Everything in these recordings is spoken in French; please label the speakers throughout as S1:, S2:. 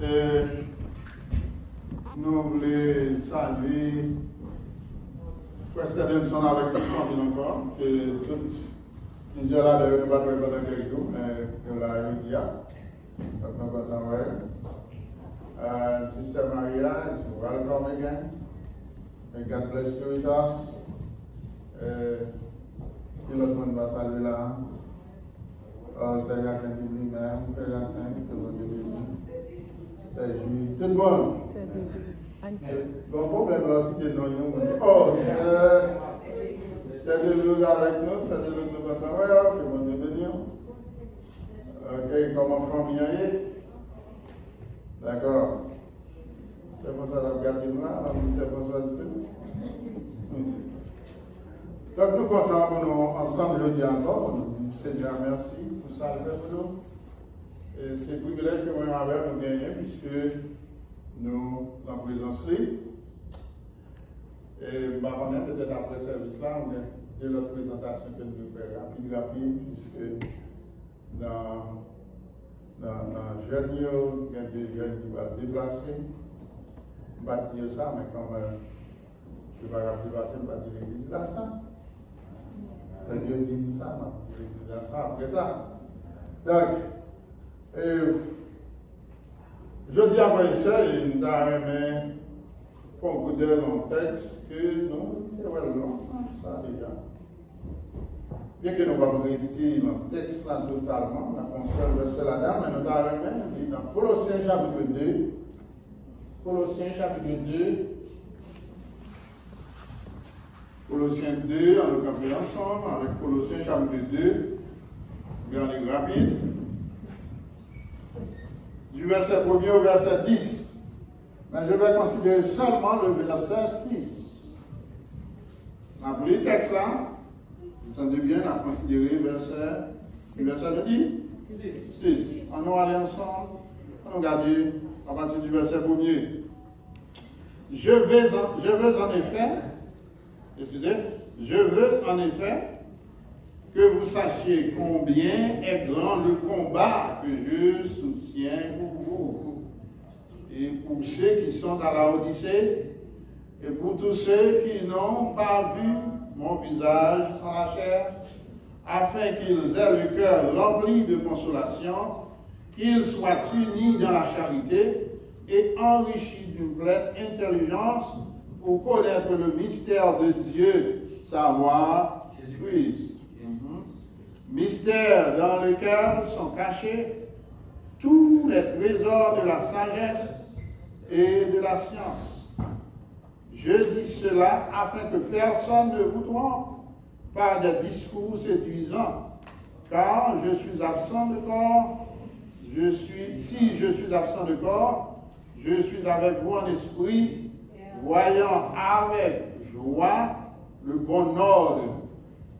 S1: Et nous voulons saluer Frère Stevenson avec toute famille encore, que toutes plusieurs là de nous battre pendant quelques jours, mais nous l'avons dit. Donc nous comptons well. Sister Maria, welcome again. May God bless you with us. Tout le monde va saluer là. C'est la fin du même, c'est la fin, que vous devez c'est juste. Tout le monde. Bon problème là, si tu es dans le oh, c'est de l'eau avec nous, c'est de l'eau que nous comptons well, que vous devez bénir. Ok, comment famille est? D'accord. C'est pour ça que vous regardez là, c'est pour ça que donc nous comptons ensemble le dire encore, nous Seigneur merci pour ça avec nous. Et c'est le privilège que nous avons gagné puisque nous en présence. Et je vais peut-être après ce service là, on a de l'autre présentation que nous devons faire rapide, puisque dans le jeune, il y a des jeunes qui vont déplacer. Je ne vais pas dire ça, mais quand je vais déplacer, je vais dire l'église là, ça. Dieu dit ça, je vais dire ça après ça. Donc, je dis à mes soeurs, nous avons pour coup d'œil dans le texte que nous, c'est long, ça déjà. Bien que nous ne pouvons pas retirer le texte là totalement, on a un seul verset là-dedans, mais nous avons dit dans Colossiens chapitre 2, Colossiens chapitre 2, Colossiens 2, on le camper ensemble avec Colossiens chapitre 2, regardez rapide, du verset 1er au verset 10. Mais je vais considérer seulement le verset 6. On a pris le texte là. Vous entendez bien, on a considéré le verset 10. 6. On va aller ensemble. On va regarder à partir du verset 1er. Je veux en effet que vous sachiez combien est grand le combat que je soutiens pour vous. Et pour ceux qui sont dans la Odyssée, et pour tous ceux qui n'ont pas vu mon visage en la chair, afin qu'ils aient le cœur rempli de consolation, qu'ils soient unis dans la charité et enrichis d'une pleine intelligence pour connaître le mystère de Dieu, savoir Jésus-Christ. Mystère dans lequel sont cachés tous les trésors de la sagesse et de la science. Je dis cela afin que personne ne vous trompe par des discours séduisants, car je suis absent de corps, si je suis absent de corps, je suis avec vous en esprit, voyant avec joie le bon ordre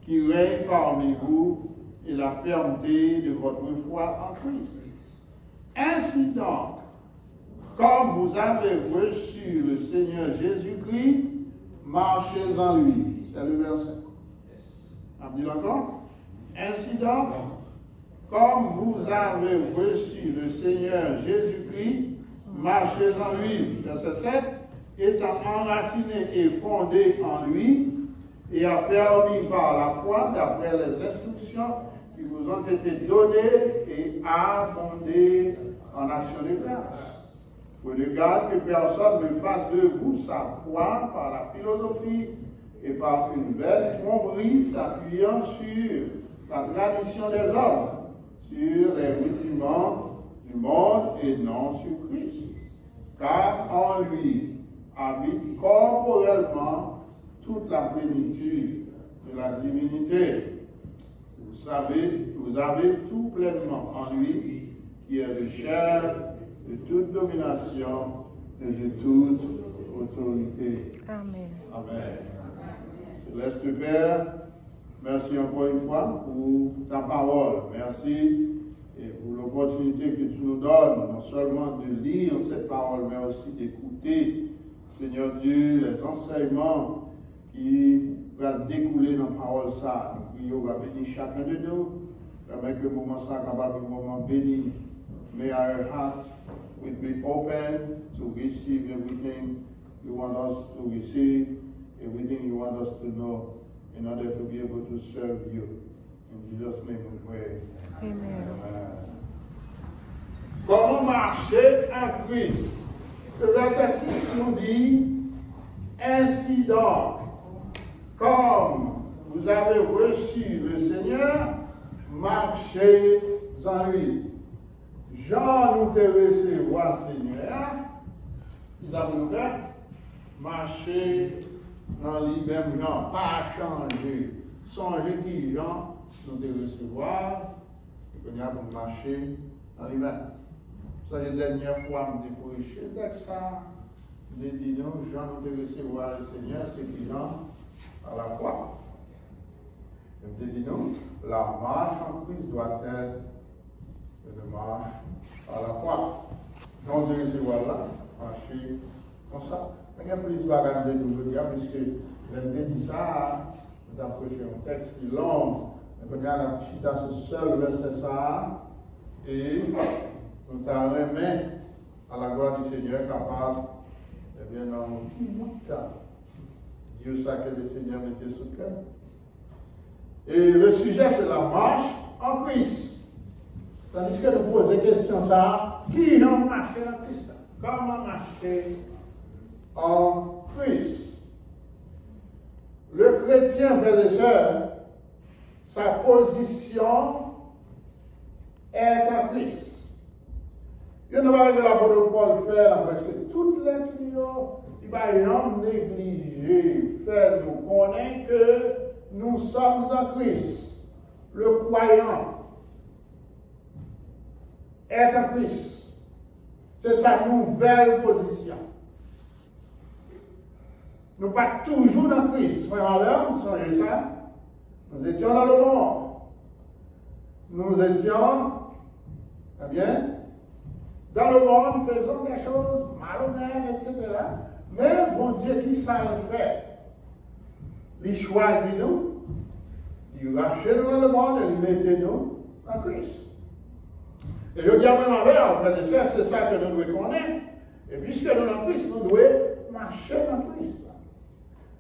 S1: qui règne parmi vous et la fermeté de votre foi en Christ. Ainsi donc, comme vous avez reçu le Seigneur Jésus-Christ, marchez en lui. C'est le verset. On dit encore. Ainsi donc, comme vous avez reçu le Seigneur Jésus-Christ, marchez en lui. Verset 7. Étant enraciné et fondé en lui, et affermi par la foi d'après les instructions qui vous ont été données et abondées en action de grâce. Prenez garde que personne ne fasse de vous sa foi par la philosophie et par une belle tromperie s'appuyant sur la tradition des hommes, sur les rudiments du monde et non sur Christ. Car en lui habite corporellement toute la plénitude de la divinité. Vous avez tout pleinement en lui, qui est le chef de toute domination et de toute autorité. Amen. Amen. Céleste Père, merci encore une fois pour ta parole. Merci et pour l'opportunité que tu nous donnes, non seulement de lire cette parole, mais aussi d'écouter, Seigneur Dieu, les enseignements qui vont découler dans la parole ça. Nous prions, va bénir chacun de nous, permet que le moment ça capable de moment béni, may our heart will be open to receive everything you want us to receive, everything you want us to know in order to be able to serve you. In Jesus' name we pray.
S2: Amen.
S1: Comment marcher en Christ? Ce verset 6 nous dit, ainsi donc, comme vous avez reçu le Seigneur, marchez en lui. Jean nous te recevoir, Seigneur, nous avons fait marcher dans lui-même, Jean, pas changer. Songez qui Jean nous te recevoir, et qu'on y a pour marcher dans lui-même. C'est la dernière fois que je prêché le texte, je dis nous, Jean nous te recevoir le Seigneur, c'est qui Jean à la foi. Je dis nous, la marche en Christ doit être une marche à la foi. Jean te recevoir là, marcher comme ça. Il y a plus de bagages de nous dire, puisque je dit ça, nous avons prêché un texte qui est long, mais il y a la petite à ce seul verset ça, et nous t'en remet à la gloire du Seigneur capable, eh bien, dans un petit bout de temps, Dieu sait que le Seigneur mettait sous cœur. Et le sujet, c'est la marche en Christ. Tandis que nous posons la question, ça, qui a marché en Christ? Comment marcher en Christ? Le chrétien, frères et sœurs, sa position est en Christ. Il ne va pas que l'apôtre Paul faire parce que toutes les clients, il va jamais négliger, faire nous connaître que nous sommes en Christ. Le croyant est en Christ. C'est sa nouvelle position. Nous ne sommes pas toujours dans Christ. Frère, vous songez ça? Nous étions dans le monde. Nous étions, eh bien, dans le monde, faisons des choses malhonnêtes, etc. Mais bon Dieu qui sait le faire, il choisit nous, il rachète nous dans le monde et il met nous en Christ. Et je dis à même avec, frères et sœurs, c'est ça que nous devons connaître. Et puisque nous sommes en Christ, nous devons marcher en Christ.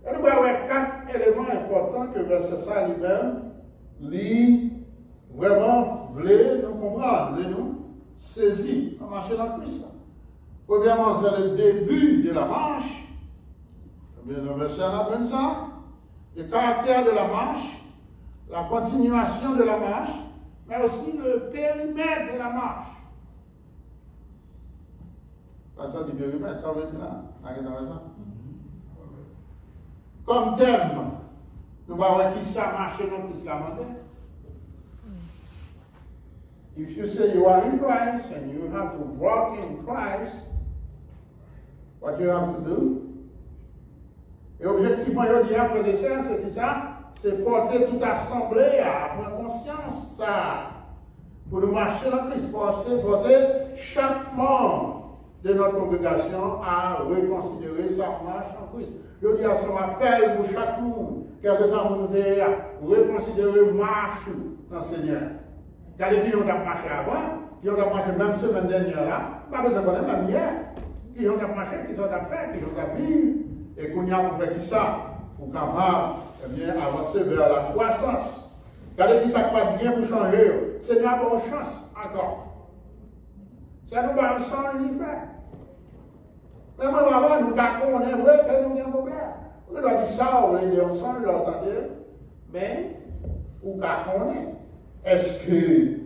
S1: Et nous avons 4 éléments importants que verset ça lui-même, lui, vraiment, voulait nous comprendre, voulait nous saisir en marcher dans Christ. Premièrement, c'est le début de la marche. Eh bien, le verset on apprend ça. Le caractère de la marche, la continuation de la marche, mais aussi le périmètre de la marche. Ça dit périmètre, ça veut dire là. Comme thème, nous allons voir qui ça marche dans Christ la montagne. If you say you are in Christ and you have to walk in Christ, what you have to do? Et objectivement, je dis, frères et sœurs, c'est qui ça? C'est porter toute assemblée à prendre conscience, ça. Pour nous marcher dans Christ, porter chaque membre de notre congrégation à reconsidérer sa marche en Christ. Je dis à son appel pour chaque monde, quelques temps nous reconsidérer marche dans le Seigneur. Regardez qui ont marché avant, qui ont marché même semaine dernière là, pas besoin de connaître même hier, qui ont marché, qui ont fait, qui ont vivre, et qu'on y a fait qui ça, pour capable, eh bien, avancer vers la croissance. Regardez qui ça pas bien pour changer, Seigneur a bonne chance encore. Ça nous va changer l'hiver. Mais moi, avant, nous on est vrai que nous avons un problème. On doit dire ça, on est ensemble, l'entendez, mais, où on est. Est-ce que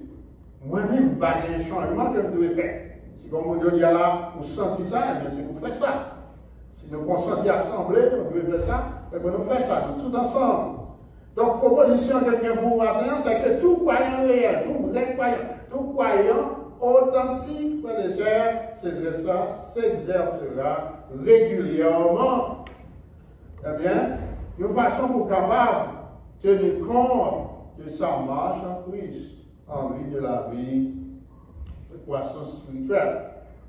S1: moi-même, il y a un changement que je dois faire? Si comme on dit là, vous sentez ça, eh bien c'est pour faire ça. Si nous consentons à assembler, nous devons faire ça, et bien nous faisons ça, tout ensemble. Donc, proposition que je pour maintenant, c'est que tout croyant réel, tout vrai croyant, tout croyant authentique, frères et sœurs, s'exercera régulièrement. Eh bien, d'une façon pour capable de tenir compte de sa marche en Christ, en vue de la vie de croissance spirituelle.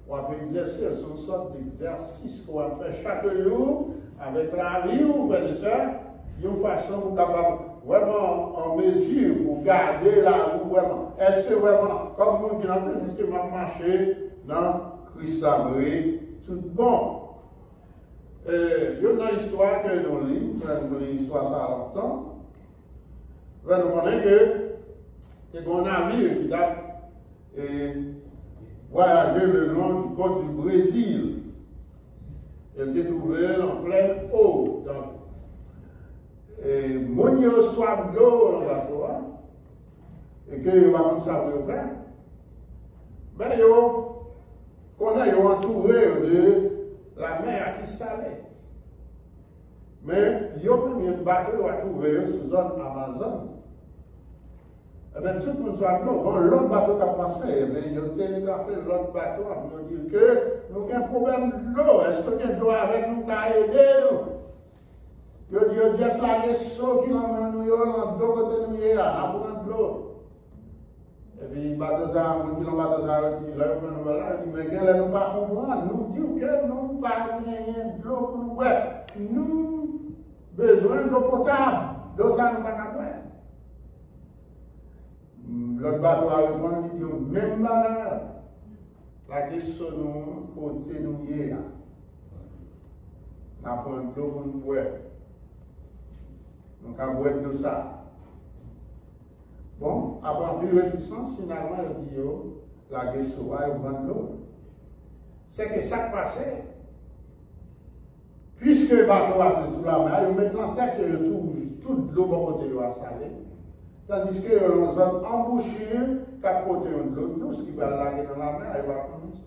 S1: On peut exercer, c'est une sorte d'exercice qu'on va faire chaque jour avec la vie, frères et sœurs, d'une façon pour capable vraiment en mesure pour garder la roue vraiment. Est-ce que vraiment, comme nous disons, est-ce que je vais marcher dans Christ a brûlé tout bon. Il y a une histoire que nous lisons, nous lisons l'histoire ça longtemps. Nous connaissons que c'est un navire qui a voyagé le long du côte du Brésil. Elle était trouvée en pleine eau. Donc, mon yo soit de l'eau dans le bateau, et que il va prendre ça pour le faire. Mais yo, qu'on a entouré de la mer qui salait. Mais yo premier bateau a trouvé sur la zone Amazon. Et bien tout le monde soit de l'eau. Quand l'autre bateau a passé, et bien il a télégraphé l'autre bateau pour dire que nous avons un problème de l'eau. Est-ce que quelqu'un doit avec nous qu'à aider nous? Il a dit, il y a des sauts qui l'emmènent nous, dans deux côtés de nous, à prendre de l'eau. Et puis, le bateau, qui l'ont bateau, il a dit, mais quel est nous pas comprendre? Nous disons que nous pas rien de l'eau pour nous boire. Nous besoin d'eau potable. D'eau, ça nous pas qu'à boire. L'autre bateau a répondu, il dit, même bagarre. La question nous, côté nous, hier. Nous prenons de l'eau pour nous boire. Donc, à boire de ça. Bon, après un peu de réticence, finalement, il dit, la question a eu de l'eau. C'est que ça passait. Puisque le bateau a sous la mer, il met en tête que toute l'eau va côté de la salée. Tandis que l'on zone embouchure, qu'à côté de l'eau douce qui va laguer dans la mer, il va connaître ça.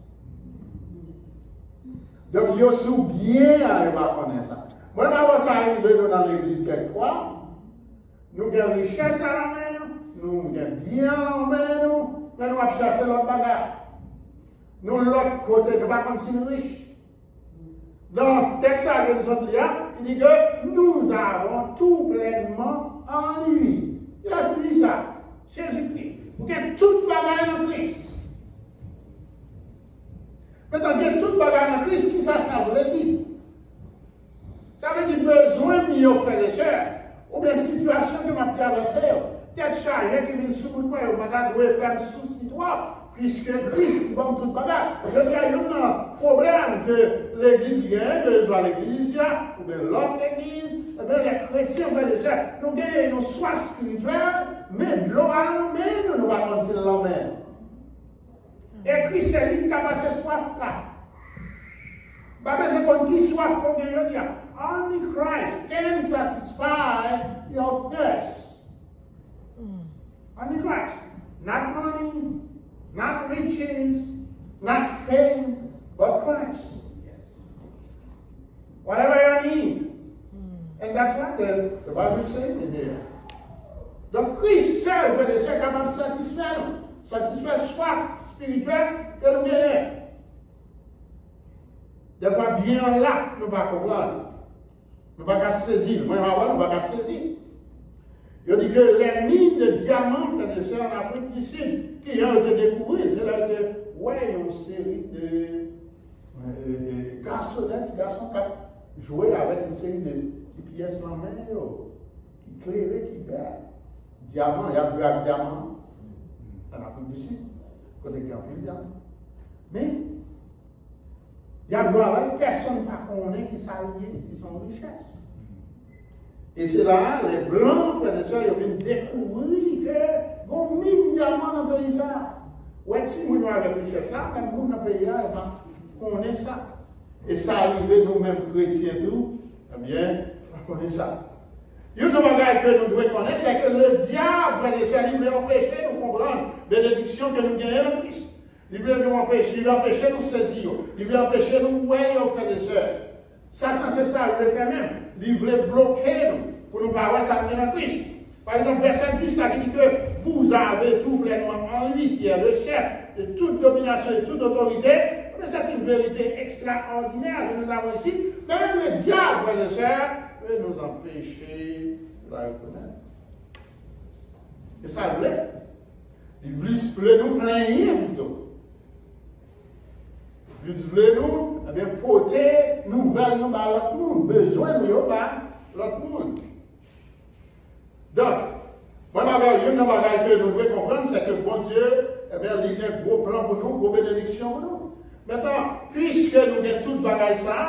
S1: Donc, il y a sous bien, il va connaître ça. Moi, avant ça arrive dans l'église quelquefois, nous avons richesse à la main, nous avons bien à la main, mais nous allons chercher l'autre bagarre. Nous, l'autre côté, nous ne pas continuer riche. Dans le texte que nous sommes là, il dit que nous avons tout pleinement en lui. Il a dit ça, Jésus-Christ. Vous avez toute bagarre en Christ. Maintenant, vous avez toute bagarre en Christ, qui ça veut dire? Ça veut dire besoin de mieux, frères et sœurs, ou bien situation que m'a traversée, tête chargée qui vient sous le point, on va devoir faire souci toi, puisque Christ va tout bagarre. Je dis, il y a un problème que l'église gagne, que ce soit l'église, ou bien l'autre église, eh bien les chrétiens, frères et sœurs, nous gagnons une soif spirituelle, mais de l'eau à l'homme, nous allons continuer l'homme. Et Christ, c'est lui qui a passé soif là. Parce que qui soif pour que dire, only Christ can satisfy your thirst. Only Christ. Not money, not riches, not fame, but Christ. Whatever you need. And that's what the Bible is saying in here. Donc Christ seul veut dire comment satisfaire soif spirituelle que nous gagnons. Des fois, bien là, nous ne pouvons pas comprendre. Nous ne pouvons pas saisir. Moi, nous ne pouvons pas saisir. Il dit que les mines de diamants, frères et sœurs, en Afrique du Sud, qui ont été découvertes, c'est là que, ouais, une série de garçonnettes, garçons qui jouaient avec une série de petites pièces en main, qui éclairaient, qui bêtent. Diamant, il y a plus de diamants en Afrique du Sud, côté qui a plus de diamants. Mais, il y a une personne qui connaît qui s'allie, qui sont richesses. Et c'est là, les blancs, frères et sœurs, ils ont découvert que bon mine diamant dans le pays. Ouais, si nous avons avec richesse là, même nous dans le pays, on connaît ça. Et ça arrive, nous-mêmes chrétiens, tout, eh bien, on connaît ça. Une autre chose que nous devons connaître, c'est que le diable, frères et sœurs, il veut empêcher de nous comprendre la bénédiction que nous gagnons en Christ. Il veut nous empêcher, il veut empêcher de nous saisir, il veut empêcher de nous voir, frères et sœurs. Satan, c'est ça, il veut faire même. Il veut bloquer nous, pour nous parler ça dans Christ. Par exemple, verset 10, là, qui dit que vous avez tout pleinement en lui, qui est le chef de toute domination et toute autorité. Mais c'est une vérité extraordinaire que nous avons ici. Même le diable, frères et sœurs, peut nous empêcher de la reconnaître. Et ça voulait. Il voulait nous plaindre plutôt. Il voulait nous, eh bien, porter nouvelles nous par l'autre monde. Besoin nous par l'autre monde. Donc, moi, une chose que nous devons comprendre, c'est que bon Dieu, eh bien, il a un gros plan pour nous, une gros bénédiction pour nous. Maintenant, puisque nous avons tout bagage ça,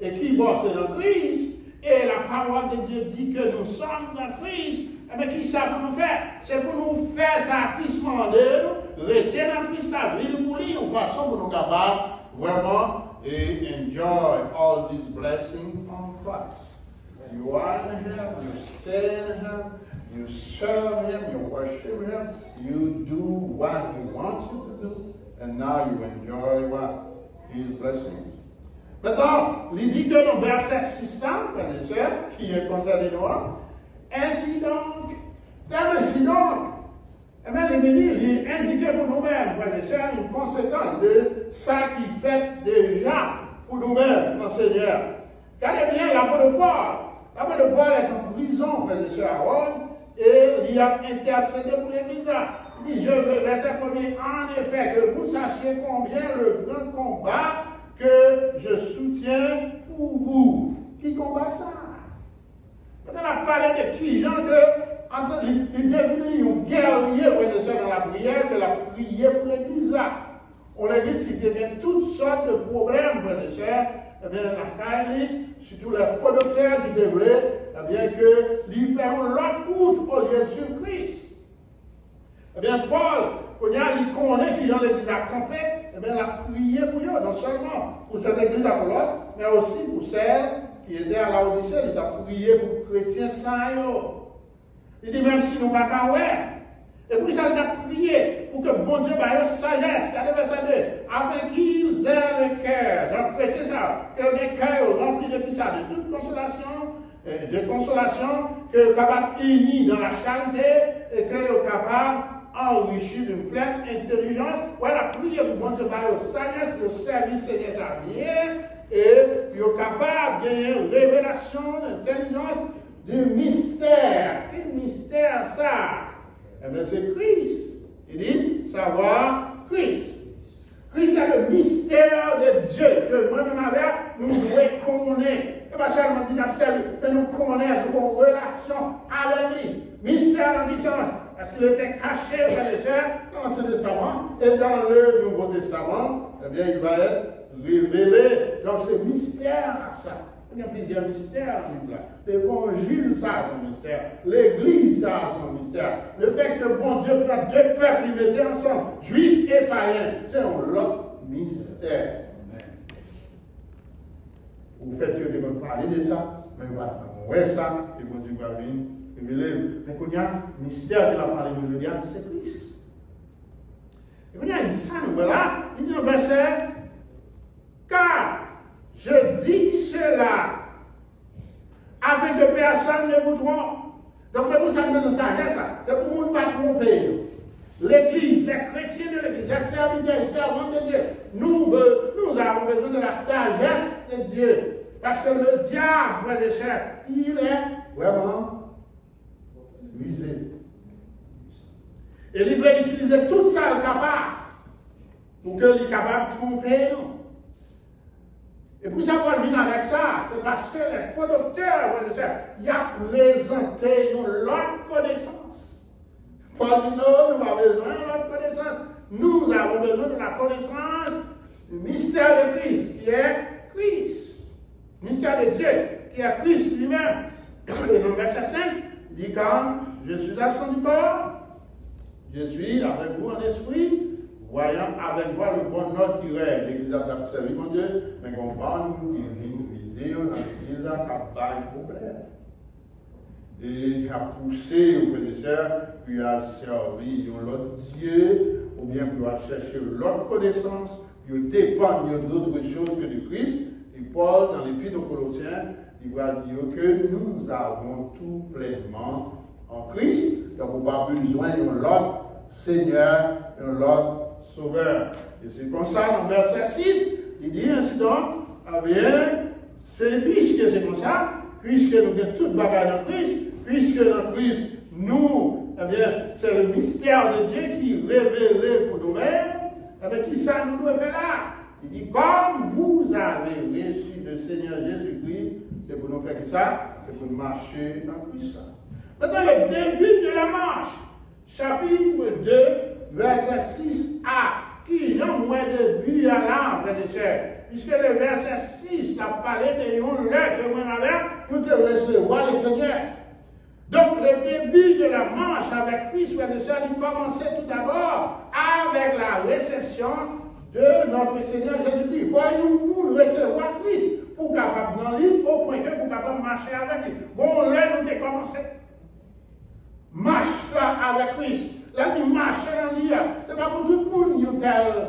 S1: et qui bosse dans Christ, et la parole de Dieu dit que nous sommes dans Christ, eh bien, qui ça pour nous faire? C'est pour nous faire ça, Christ demande, nous, rester dans Christ, la ville pour lui, une façon pour nous capables vraiment et enjoy all these blessings on Christ. You are in Him, you stay in Him, you serve Him, you worship Him, you do what He wants you to do, and now you enjoy what? His blessings. Maintenant, il dit que dans verset 6, frères et sœurs, qui est concerné nous, ainsi donc, eh bien, il est indiqué pour nous-mêmes, frères et sœurs, une conséquence de ça qui fait déjà pour nous-mêmes, mon Seigneur. Regardez bien l'apôtre Paul. L'apôtre Paul est en prison, frères et sœurs, à Rome, et il a intercédé pour l'Église. Il dit, je veux, verset 1er, en effet, que vous sachiez combien le grand combat que je soutiens pour vous. Qui combat ça? On a parlé de qui gens que, il est devenu un guerrier, frères et sœurs, dans la prière, que la prière pour l'Église. On a dit qu'il y a toutes sortes de problèmes, frères et sœurs. Eh bien, la Caïlie, surtout les faux docteurs qui développent, eh bien, que lui fait l'autre route au lieu de suivre Christ. Eh bien, Paul, quand il connaît qui dans l'église a campé, eh bien, il a prié pour eux, non seulement pour cette église à Colosse, mais aussi pour celle qui était à la Odyssée. Il a prié pour les chrétiens saints. Il dit, même si nous ne sommes pas ouais. Et puis, ça, il a prié pour que bon Dieu ait sagesse, afin qu'ils aient le cœur. Donc, chrétien, ça, que les cœurs remplis de tout ça, de toute consolation, que sont capables unis dans la charité, et que sont capables enrichis d'une pleine intelligence. Voilà, prier pour bon Dieu ait sagesse, de servir Seigneur ça bien, et ils sont capables de gagner une révélation, d'intelligence, du mystère. Quel mystère ça? Eh bien, c'est Christ. Il dit, savoir Christ. Christ, c'est le mystère de Dieu que moi-même avec, nous devons connaître. Et pas seulement dire mais nous connaissons, nous avons une relation avec lui. Mystère en puissance. Parce qu'il était caché, frères et sœurs, dans l'Ancien Testament et dans le Nouveau Testament. Eh bien, il va être révélé. Donc, c'est mystère à ça. Il y a plusieurs mystères dans la Bible. L'évangile, ça a son mystère. L'église, ça a son mystère. Le fait que bon Dieu prend deux peuples, les mettait ensemble, juifs et païens, c'est un autre mystère. Vous faites Dieu de me parler de ça, mais voilà, on voit ça, et bon Dieu va venir révéler. Mais quand il y a un mystère qu'il a parlé aujourd'hui, c'est Christ. Et quand il y a ça, nous voilà, il dit un verset, car je dis cela afin que personne ne vous trompe. Donc, pour ça, nous avons sagesse, c'est pour nous ne pas tromper. L'Église, les chrétiens de l'Église, les serviteurs, les servants de Dieu, nous avons besoin de la sagesse de Dieu. Parce que le diable, frères et sœurs, il est vraiment rusé. Et il veut utiliser tout ça capable pour qu'il soit capable de tromper nous. Et pour ça, Paul vient avec ça, c'est parce que les faux docteurs, il a présenté une longue connaissance. Paul dit non, nous avons besoin de notre connaissance. Nous avons besoin de la connaissance du mystère de Christ, qui est Christ. Mystère de Dieu, qui est Christ lui-même. Et dans le verset 5, il dit quand je suis absent du corps, je suis avec vous en esprit, voyant avec moi le bon ordre qui règne. L'Église a servi mon Dieu, mais qu'on parle qui vient l'idée, l'Église a pas de problème. Et il a poussé aux frères et sœurs, puis a servi l'autre Dieu, ou bien pour chercher l'autre connaissance, puis dépendre d'autres choses que de Christ. Et Paul, dans l'Épître aux Colossiens, il va dire que nous avons tout pleinement en Christ, donc on n'a pas besoin d'un autre Seigneur, d'un autre Sauveur. Et c'est comme ça, dans le verset 6, il dit ainsi donc, eh bien, c'est puisque c'est comme ça, puisque nous avons toute bagaille dans Christ, puisque dans Christ, nous, eh bien, c'est le mystère de Dieu qui est révélé pour nous-mêmes, eh bien, qui ça nous doit faire là? Il dit, comme vous avez reçu le Seigneur Jésus-Christ, c'est pour nous faire ça, c'est pour marcher dans Christ. Maintenant, le début de la marche, chapitre 2, verset 6a. qui j'en moins début à là, frères et sœurs. Puisque le verset 6 a parlé de l'heure que moi avec, nous te recevoir le Seigneur. Donc, le début de la marche avec Christ, frères et sœurs, il commençait tout d'abord avec la réception de notre Seigneur Jésus-Christ. Voyons-nous recevoir Christ pour capable dans lui, au point que pour capable marcher avec lui. Bon, là, nous avons commencé. Marche avec Christ. Là, il marche dans lui. Ce n'est pas pour tout le monde une telle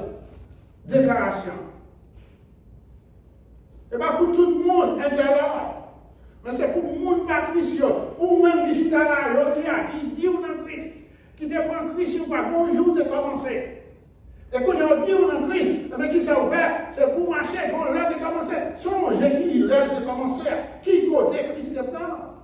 S1: déclaration. Ce n'est pas pour tout le monde intérieur. Mais c'est pour le monde pas Christ, ou même qui est là, qui dit ou dans Christ, qui te prend Christ ou pas, bonjour de commencer. Et quand on dit ou dans Christ, mais qui s'est ouvert, c'est pour marcher, quand l'heure de commencer. Songez qui l'heure de commencer, qui côté Christ est temps.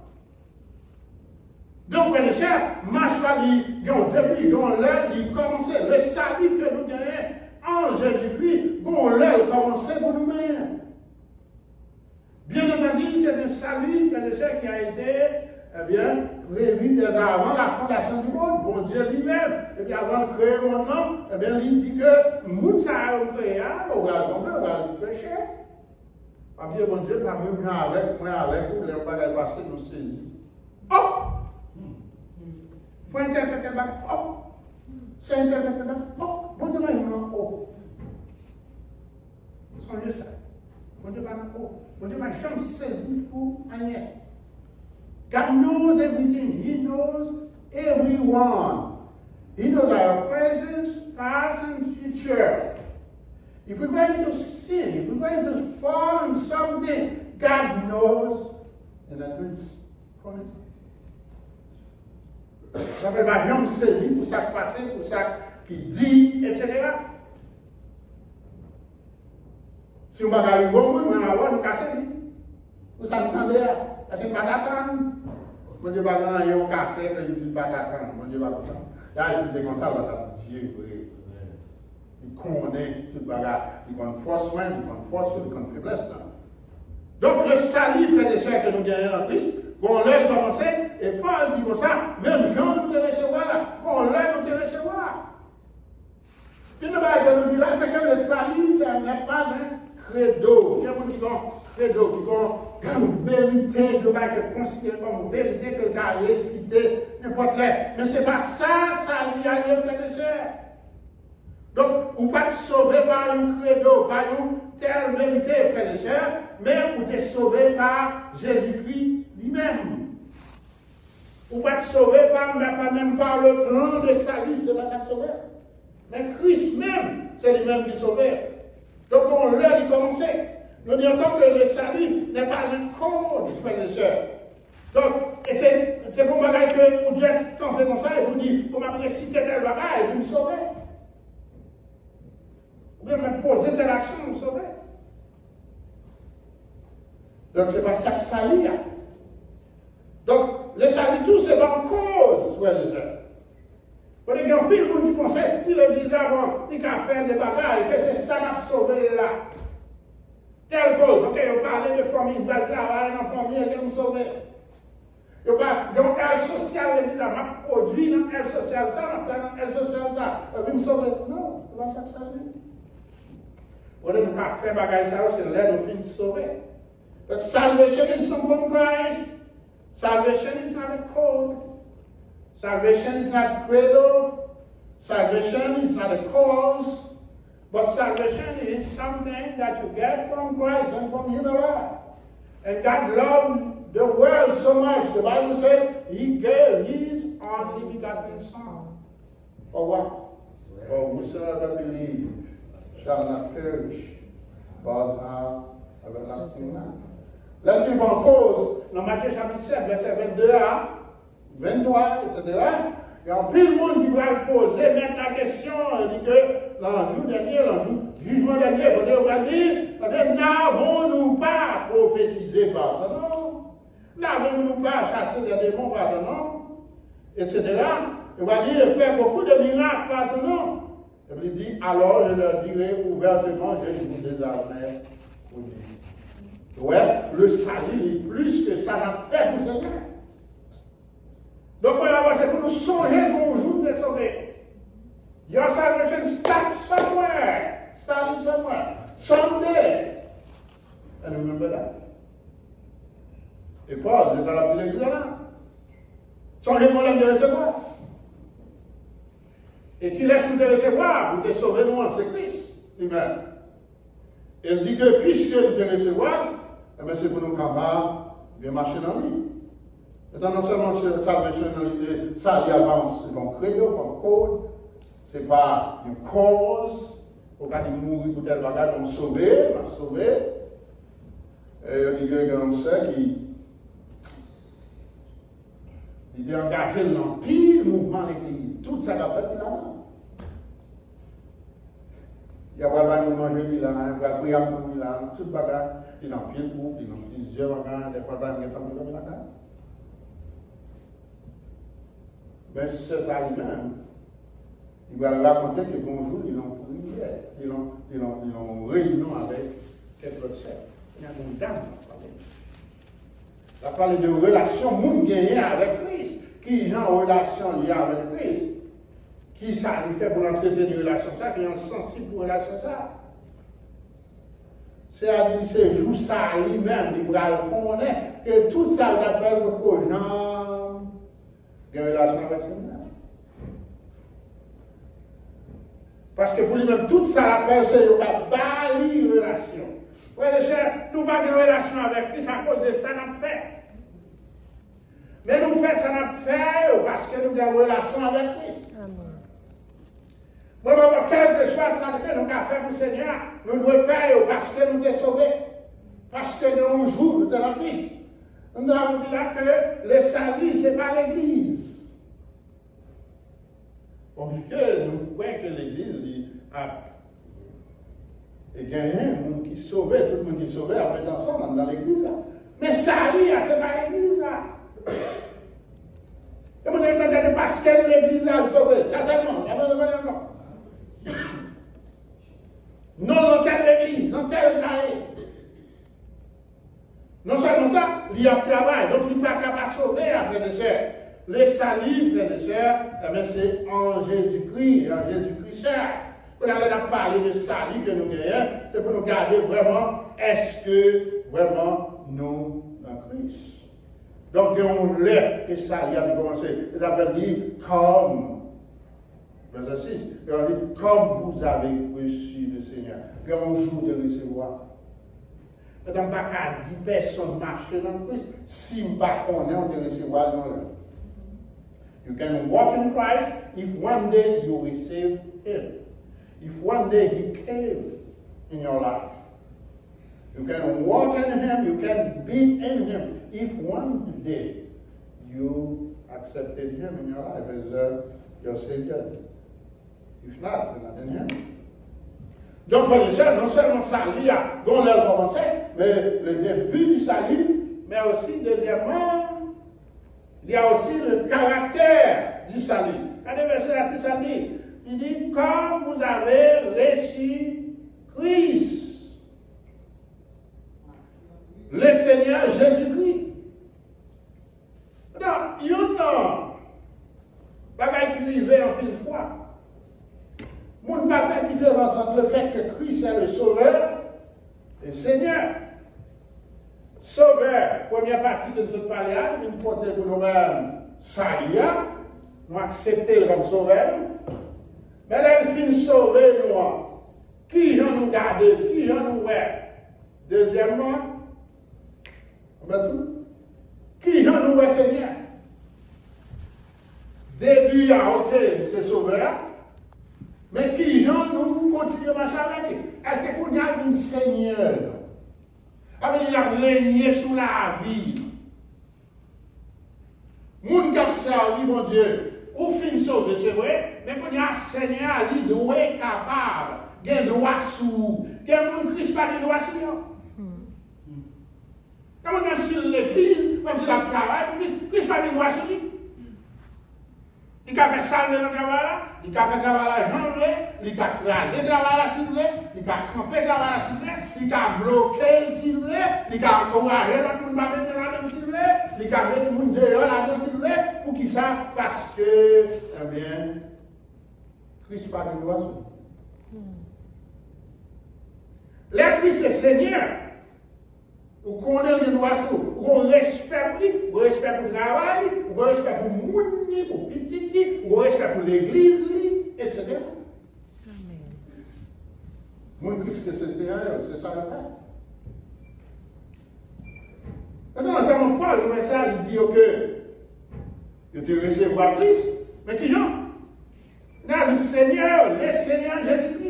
S1: Donc, les chers, marche là, il y a depuis, l'heure, il commençait. Le salut que nous gagnons en Jésus-Christ, l'heure commençait pour nous-mêmes. Bien entendu, c'est un salut, frères et sœurs, qui a été prévu dès avant la fondation du monde. Bon Dieu lui-même, et puis avant de créer mon nom, il dit que le monde a créé, on va tomber, on va le pécher. Bien, bon Dieu, pas même avec vous, les bagages passés nous saisir. Oh! Il faut interpréter le bagage. Oh! C'est interpréter le bagage. Oh! Bon Dieu, non, oh! Songez ça. Bon Dieu, pas non, oh! Bon Dieu m'a jamais saisi pour rien. God knows everything. He knows everyone. He knows our present, past, and future. If we're going to sin, if we're going to fall in something, God knows in advance. Ça fait pas jamais saisi pour ça qui passe, pour ça qui dit, etc. Si on va aller au monde, on va avoir nous casser. Vous savez, parce que nous ne pouvons pas attendre. Mon Dieu va gagner un café, que nous ne pouvons pas attendre. Mon Dieu va attendre. Là, c'est comme ça, on va Dieu. Il connaît tout le bagage. Il connaît force, il connaît force, il connaît faiblesse. Donc, le salut, frères et sœurs, que nous gagnons en Christ, qu'on l'a commencé, et Paul dit comme ça, même Jean nous te recevoir là, qu'on l'a nous te recevoir. Ce qui nous dit là, c'est que le salut, ça n'est pas un credo. Il y a beaucoup qui ont credo, qui ont une vérité, qui ont considéré comme une vérité que le gars a récité, n'importe quoi. Mais ce n'est pas ça, salut, frères et sœurs. Donc, on ne pas te sauver par un credo, par une telle vérité, frères et sœurs, mais on te sauver par Jésus-Christ lui-même. On ne pas te sauver par, même par le plan de salut, c'est pas ça qui sauver. Mais Christ même, c'est lui-même qui sauvait. Donc on l'a dit commencer. Nous disons encore que le salut n'est pas un code, frères et sœurs. Donc, c'est pour moi que vous devez camper comme ça et vous dites, vous m'avez cité tel bagage et vous me sauvez. Vous pouvez me poser telle action et vous me sauvez. Donc, ce n'est pas ça que salut. Donc, le salut, tout, c'est dans cause, frères et sœurs. Vous avez un pile monde qui pensait, il le disait avant, il a fait des bagages, que c'est ça qui a sauvé là. Telle cause, ok, on parlait de famille, on travaille dans la famille, et on sauve. Donc, aide sociale, il dit, on produit dans aide sociale ça, dans aide sociale ça, et puis on sauve. Non, on va chercher ça. On a fait des bagages, c'est l'aide au fin de sauver. But salvation is from Christ. Salvation is not a code. Salvation is not credo. Salvation is not a cause. But salvation is something that you get from Christ and from Him alone. And God loved the world so much. The Bible says He gave His only begotten Son. For what? For whosoever believes shall not perish, but have everlasting life. Là, nous en cause, dans Matthieu chapitre 7, verset 22 à 23, etc. Il y a un peu de monde qui va poser, mettre la question, dit que l'enjeu dernier, l'enjeu jugement dernier, on va dire, n'avons-nous pas prophétisé par ton nom? N'avons-nous pas chassé des démons par ton nom? Etc. On va dire, faire beaucoup de miracles par ton nom. Il dit, alors je leur dirai ouvertement, je vous désormais connu. Ouais, le salut est plus que ça n'a fait pour Seigneur. Donc, c'est pour nous songer bonjour de sauver. Your salvation starts somewhere. Starting somewhere. Someday. And remember that. Et Paul, les Arabes de l'église là. Sans le problème de recevoir. Et qui laisse nous te recevoir pour te sauver nous, c'est Christ lui-même. Il dit que puisque nous te recevoir, eh bien c'est pour nous capables de marcher dans lui. Maintenant, non seulement cette salvation dans l'idée, ça y avance, c'est un credo, un code, c'est pas une cause, au cas de mourir pour tel bagage, on sauver, on va sauver. Et il dit que un sœur qui était engagé dans pile mouvement de l'église, tout ça va faire là-dedans. Il y a pas de manger Milan, il y a prier pour Milan, tout le bagage, il y a un pied de groupe, il y a plusieurs bagages, des fois, il y a un bagage. Mais c'est ça lui-même. Il va raconter que bonjour, ils ont prié, ils ont réunion avec quelques sœurs. Il y a une dame qui a parlé de relation, monde gagné avec Christ. Qui ont une relation liée avec Christ. Qui ça lui fait pour l'entretenir une relation ça, qui est sensible pour une relation ça. C'est à dire, c'est juste ça lui-même, il va connaître que tout ça, il appelle le gens qui ont une relation avec lui-même. Parce que pour lui-même, tout ça, c'est une belle relation. Frères et sœurs, nous n'avons pas de relation avec Christ à cause de ça, nous fait. Mais nous faisons ça, nous fait parce que nous avons une relation avec Christ. Bon, quel que soit ça que nous avons fait pour le Seigneur, nous devons faire parce que nous sommes sauvés. Parce que nous jouons dans Christ. Nous avons dit là que le salut, ce n'est pas l'Église. Parce que nous croyons que l'Église a gagné, le monde qui sauvait, tout le monde qui sauvait, après ensemble dans l'Église. Mais salut, ce n'est pas l'Église là. Et vous avez entendu parce que l'Église a sauvé. Ça seulement, il y a besoin de encore. Non, dans telle église, dans tel carré. Non seulement ça, il y a un travail, donc il n'est pas capable de sauver, frères et sœurs. Le salut, frères et sœurs, c'est en Jésus-Christ, seul. Quand on a parlé de salut que nous gagnons, c'est pour nous garder vraiment, est-ce que vraiment nous en Christ? Donc on l'a que ça, il a commencé, il a dit comme. Verset 6, il a dit, comme vous avez reçu le Seigneur, il y a un jour de recevoir. C'est donc pas qu'à 10 personnes marcher dans Christ, si on ne pas connaît, on te recevoir dans l'heure. You can walk in Christ if one day you receive Him. If one day He came in your life. You can walk in Him, you can be in Him. If one day you accepted Him in your life as your Savior. If not, you're not in Him. Donc, frères et sœurs, non seulement salut a commencé, mais le début du salut, mais aussi, deuxièmement, il y a aussi le caractère du salut. Regardez verset là, ce que ça dit. Il dit, comme vous avez reçu Christ, le Seigneur Jésus-Christ. Donc, il y a un bagage qui arrive en pile fois. On ne peut pas faire différence entre le fait que Christ est le Sauveur et le Seigneur. Sauveur, première partie de notre parler, nous portons pour nous-mêmes Salia, nous acceptons comme Sauveur. Mais là, il finit sauver nous. Qui nous garder, qui nous ouais. Deuxièmement, qui nous ouais Seigneur. Début à ok, c'est Sauveur. Mais qui nous continuent à marcher avec lui? Est-ce qu'on a un Seigneur? Avec il a régné sous la vie. Moun qui a servi, mon Dieu, ou fin sauvé, c'est vrai, mais qu'on a un Seigneur, il doit être capable, il a droit sous, il y a un Christ pas de droit sur lui. Même si l'église, même si la travail, Christ pas de droit sur lui. Il a fait salver le travail là, il a fait le travail là, il a crasé le travail là, s'il vous plaît, il a crampé le travail là, s'il vous plaît, il a bloqué, s'il vous plaît, il a encouragé l'autre monde à mettre là-dedans, s'il vous plaît, il a mis le monde dehors là-dedans, s'il vous plaît, pour qui ça? Parce que, eh bien, Christ pas de l'oiseau. Le Christ est Seigneur. Vous connaissez l'oiseau, vous respect pour lui, vous respect pour le travail, vous respect pour le monde, pour le petit, vous respect pour l'église, etc. Amen. Moi, Christ est Seigneur, c'est ça le fait. Maintenant, c'est mon point, le message, il dit que tu recevoir Christ, mais qui j'en? Il a dit Seigneur, le Seigneur Jésus-Christ.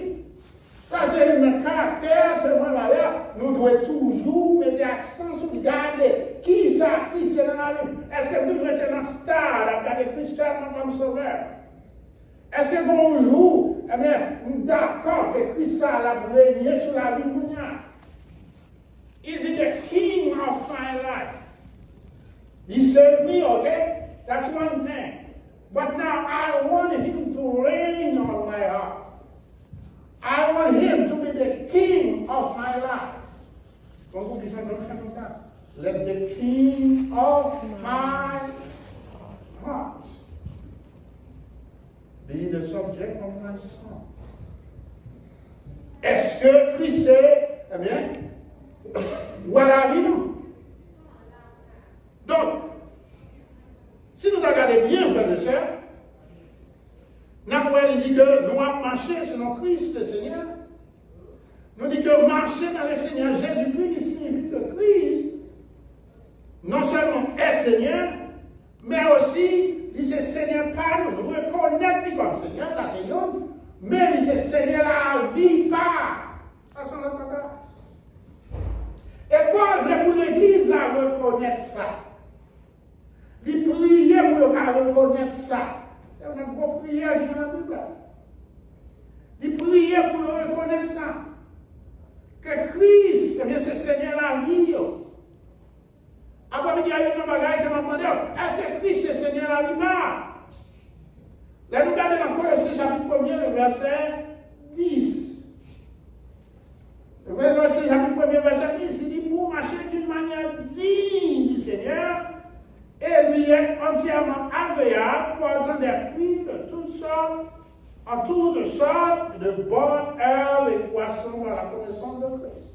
S1: Ça, c'est le caractère que moi, nous devons toujours mettre l'accent sur garder qui ça, Christ est dans la vie. Est-ce que vous êtes dans star, à regarder Christ comme sauveur? Est-ce que bonjour, eh bien, nous d'accord que Christ a régné sur la vie de nous? Is he the king of my life? He saved me, okay? That's one thing. But now I want him to reign on my heart. I want him to be the king of my life. Donc, vous comme ça. Let the king of my heart be the subject of my song. Est-ce que Christ est, eh bien, voilà, nous. Donc, si nous regardons bien, frères et sœurs, Napoléon dit que nous avons marché selon Christ le Seigneur. Nous dit que marcher dans le Seigneur Jésus-Christ signifie que Christ non seulement est Seigneur, mais aussi il est Seigneur par nous. Nous reconnaissons lui comme Seigneur, ça c'est nous, mais il est Seigneur à la vie par. Ça c'est notre cas. Et Paul, pour l'Église, à reconnaître ça. Il priait pour reconnaître ça. C'est une grosse prière qui est dans la Bible. Il priait pour reconnaître ça. Que Christ, eh bien, c'est Seigneur la vie. Après, il y a une bagaille qui m'a demandé, est-ce que Christ est Seigneur la vie? Là, nous regardons dans Colossiens chapitre 1er, le verset 10. Le verset chapitre 1er, verset 10, il dit, pour marcher d'une manière digne du Seigneur, et lui est entièrement agréable, portant des fruits de toutes sortes, en toutes sortes de bonnes herbes et croissant à la connaissance de Christ.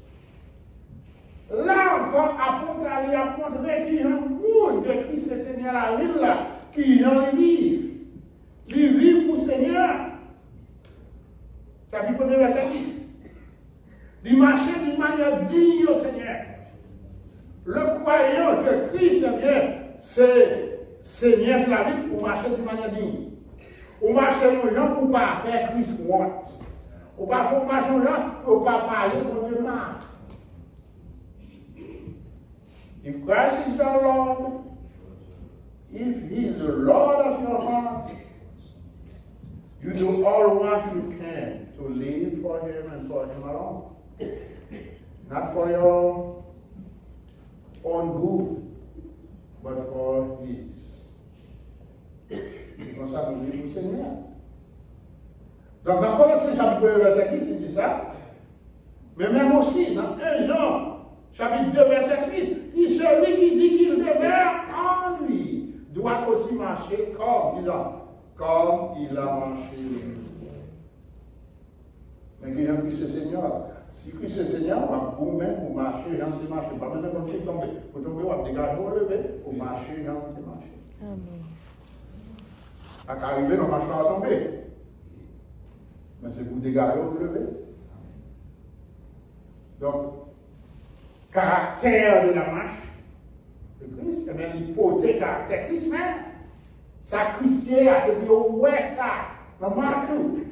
S1: Là encore, apôtre Ali a montré qu'il y a un monde de Christ et Seigneur à l'île là, qui en vivent. Ils vivent pour Seigneur. Chapitre 1er, verset 10. Ils marchaient d'une manière digne au Seigneur. Le croyant que Christ est bien, c'est Seigneur de la vie pour marcher d'une manière digne. On marche aux gens pour ne pas faire Christ want. On ne pas marcher aux gens pour ne pas parler pour Dieu mal. If Christ is your Lord, if He is the Lord of your heart, you do all what you can to live for Him and for Him alone. Not for your own good, but for His. C'est comme ça que nous vivons le Seigneur. Donc, dans Colossiens chapitre 1, verset 10, il dit ça. Mais même aussi, dans 1 Jean, chapitre 2, verset 6, il dit celui qui dit qu'il demeure en lui doit aussi marcher comme il a marché. Mais qu'il y a Christ le Seigneur. Si Christ le Seigneur, on va vous-même pour marcher, il marche. Pas besoin de tomber. Pour tomber, on va dégager, on va lever, pour marcher, il marche. Amen. À qu'arriver, on marche pas à tomber. Mais c'est pour dégager, pour lever. Donc, caractère de la marche de Christ, eh bien, il portait caractère Christ même. Ça, Christier, c'est pour ouais, ça. Dans marche nous.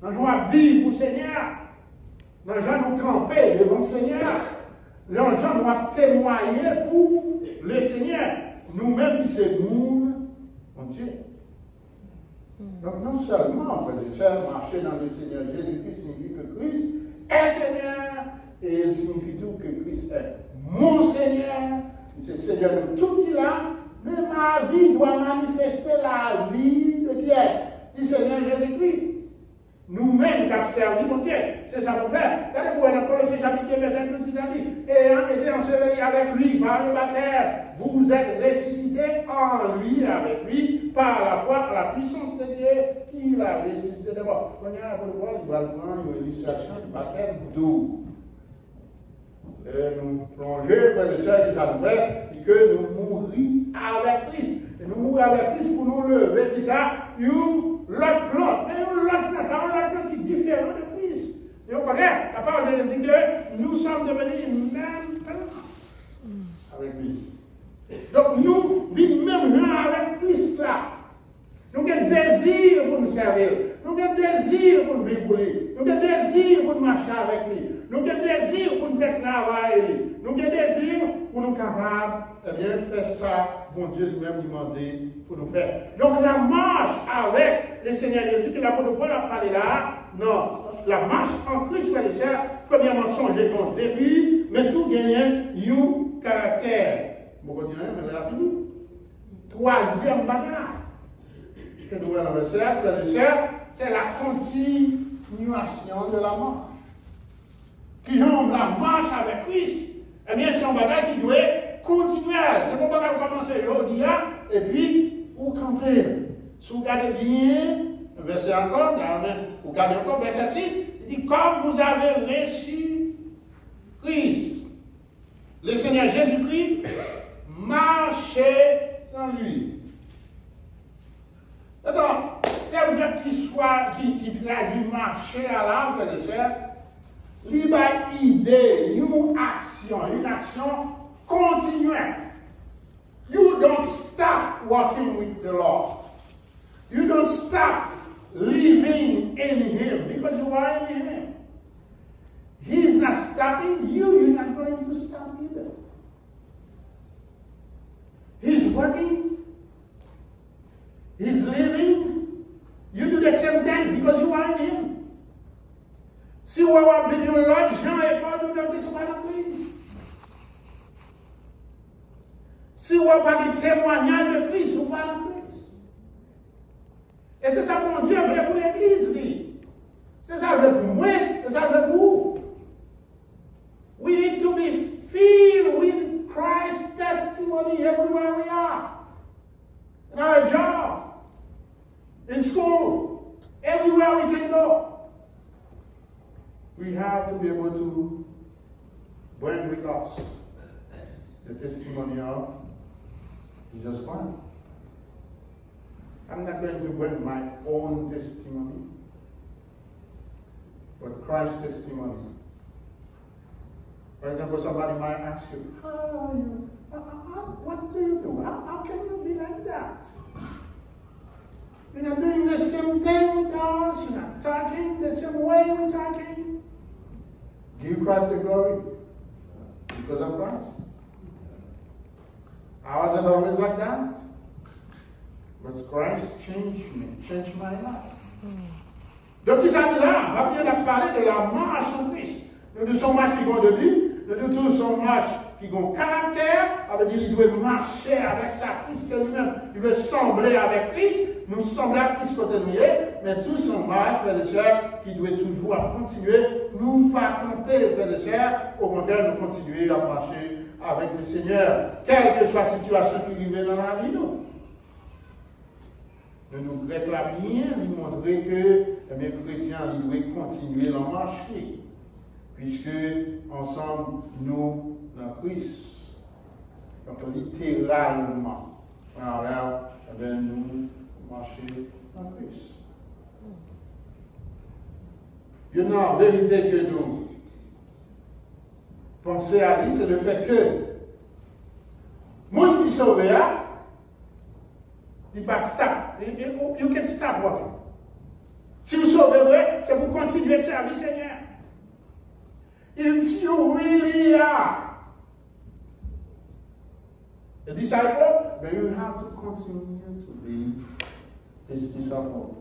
S1: Dans nous vivre pour le Seigneur. Dans gens nous camper devant le Seigneur. Dans gens nous témoigner pour le Seigneur. Nous-mêmes, qui c'est nous, mon Dieu. Donc, non seulement, frères et sœurs, marcher dans le Seigneur Jésus-Christ signifie que Christ est Seigneur, et il signifie tout que Christ est mon Seigneur, c'est Seigneur de tout qu'il a, mais ma vie doit manifester la vie de qui est, du Seigneur Jésus-Christ. Nous nous-mêmes qui avons servi mon Dieu. C'est ça qu'on fait. Regardez pour dans Colossiens chapitre 2, verset 12, qui a dit, ayant été ensevelis avec lui par le baptême, vous êtes ressuscités en lui, avec lui, par la foi, par la puissance de Dieu, qui l'a ressuscité des morts. Quand il y a un peu de voix, il va prendre une illustration du baptême d'eau. Nous plonger vers le ciel qui s'appelle, et que nous mourrions avec Christ. Et nous mourons avec Christ pour nous lever, qui ça, l'autre plante. Mais l'autre plante qui est différent de Christ. Et on connaît, la parole de Dieu dit que nous sommes devenus même plante avec lui. Donc nous vivons même avec Christ là. Nous avons désir pour nous servir. Nous avons désir pour nous vivre pour lui. Nous avons désir pour nous marcher avec lui. Nous avons désir pour nous faire travailler. Nous avons désir pour nous capables de faire ça, bon Dieu lui-même demandé pour nous faire. Donc la marche avec le Seigneur Jésus, que l'apôtre Paul a parlé là, non, la marche en Christ, frères et sœurs, premièrement changer ton début, mais tout gagner un caractère. Bon, on dit, mais là, fini. Troisième bagarre. Que nous voyons dans le cercle, frères et sœurs, c'est la continuation de la marche. Qui ont la marche avec Christ, eh bien, c'est un bagage qui doit continuer. C'est un bagage qui commence aujourd'hui, et puis, vous campez. Si vous regardez bien, verset encore, vous regardez encore, verset 6, il dit, comme vous avez reçu Christ, le Seigneur Jésus-Christ, marchez en lui. Alors, quelqu'un qui traduit marcher à l'âme, frères et sœurs, il y a une idée, une action continuelle. You don't stop walking with the Lord. You don't stop living in Him because you are in Him. He's not stopping you, you're not going to stop either. He's working, He's living. You do the same thing because you are in Him. Si vous avez besoin de l'autre, Jean et Paul, nous devons pas dans Christ. Si vous n'avez pas de témoignage de Christ, vous pas dans Christ. Et c'est ça mon Dieu veut pour l'Église. C'est ça veut pour moi, c'est ça veut pour vous. We need to be filled with Christ's testimony everywhere we are. In our job, in school, everywhere we can go. We have to be able to bring with us the testimony of Jesus Christ. I'm not going to bring my own testimony, but Christ's testimony. For example, somebody might ask you, how are you? What do you do? How can you be like that? You're not doing the same thing with us. You're not talking the same way we're talking. Give Christ the glory because of Christ. I wasn't always like that. But Christ changed me, changed my life. Donc, ça là, on va parler de la marche en Christ. De son marche qui ont de vie, de tout son marche qui ont caractère, ça veut dire qu'il doit marcher avec sa Christ lui-même. Il veut sembler avec Christ, nous sembler à Christ côté nous, mais tout son marche, frères et sœurs, qui doit toujours continuer, nous pas camper, frères et sœurs, au contraire, nous continuer à marcher avec le Seigneur, quelle que soit la situation qui arrive dans la vie, nous. Nous réclamons bien, nous montrer que les chrétiens doivent continuer à marcher, puisque ensemble, nous, dans Christ, donc littéralement, alors, nous marcher dans Christ. Il y a une vérité que nous pensons à lui, c'est le fait que le monde qui sauve, il va stop. You can stop walking. Si vous sauvez, c'est pour continuer à servir le Seigneur. If you really are a disciple, then you have to continue to be his disciple.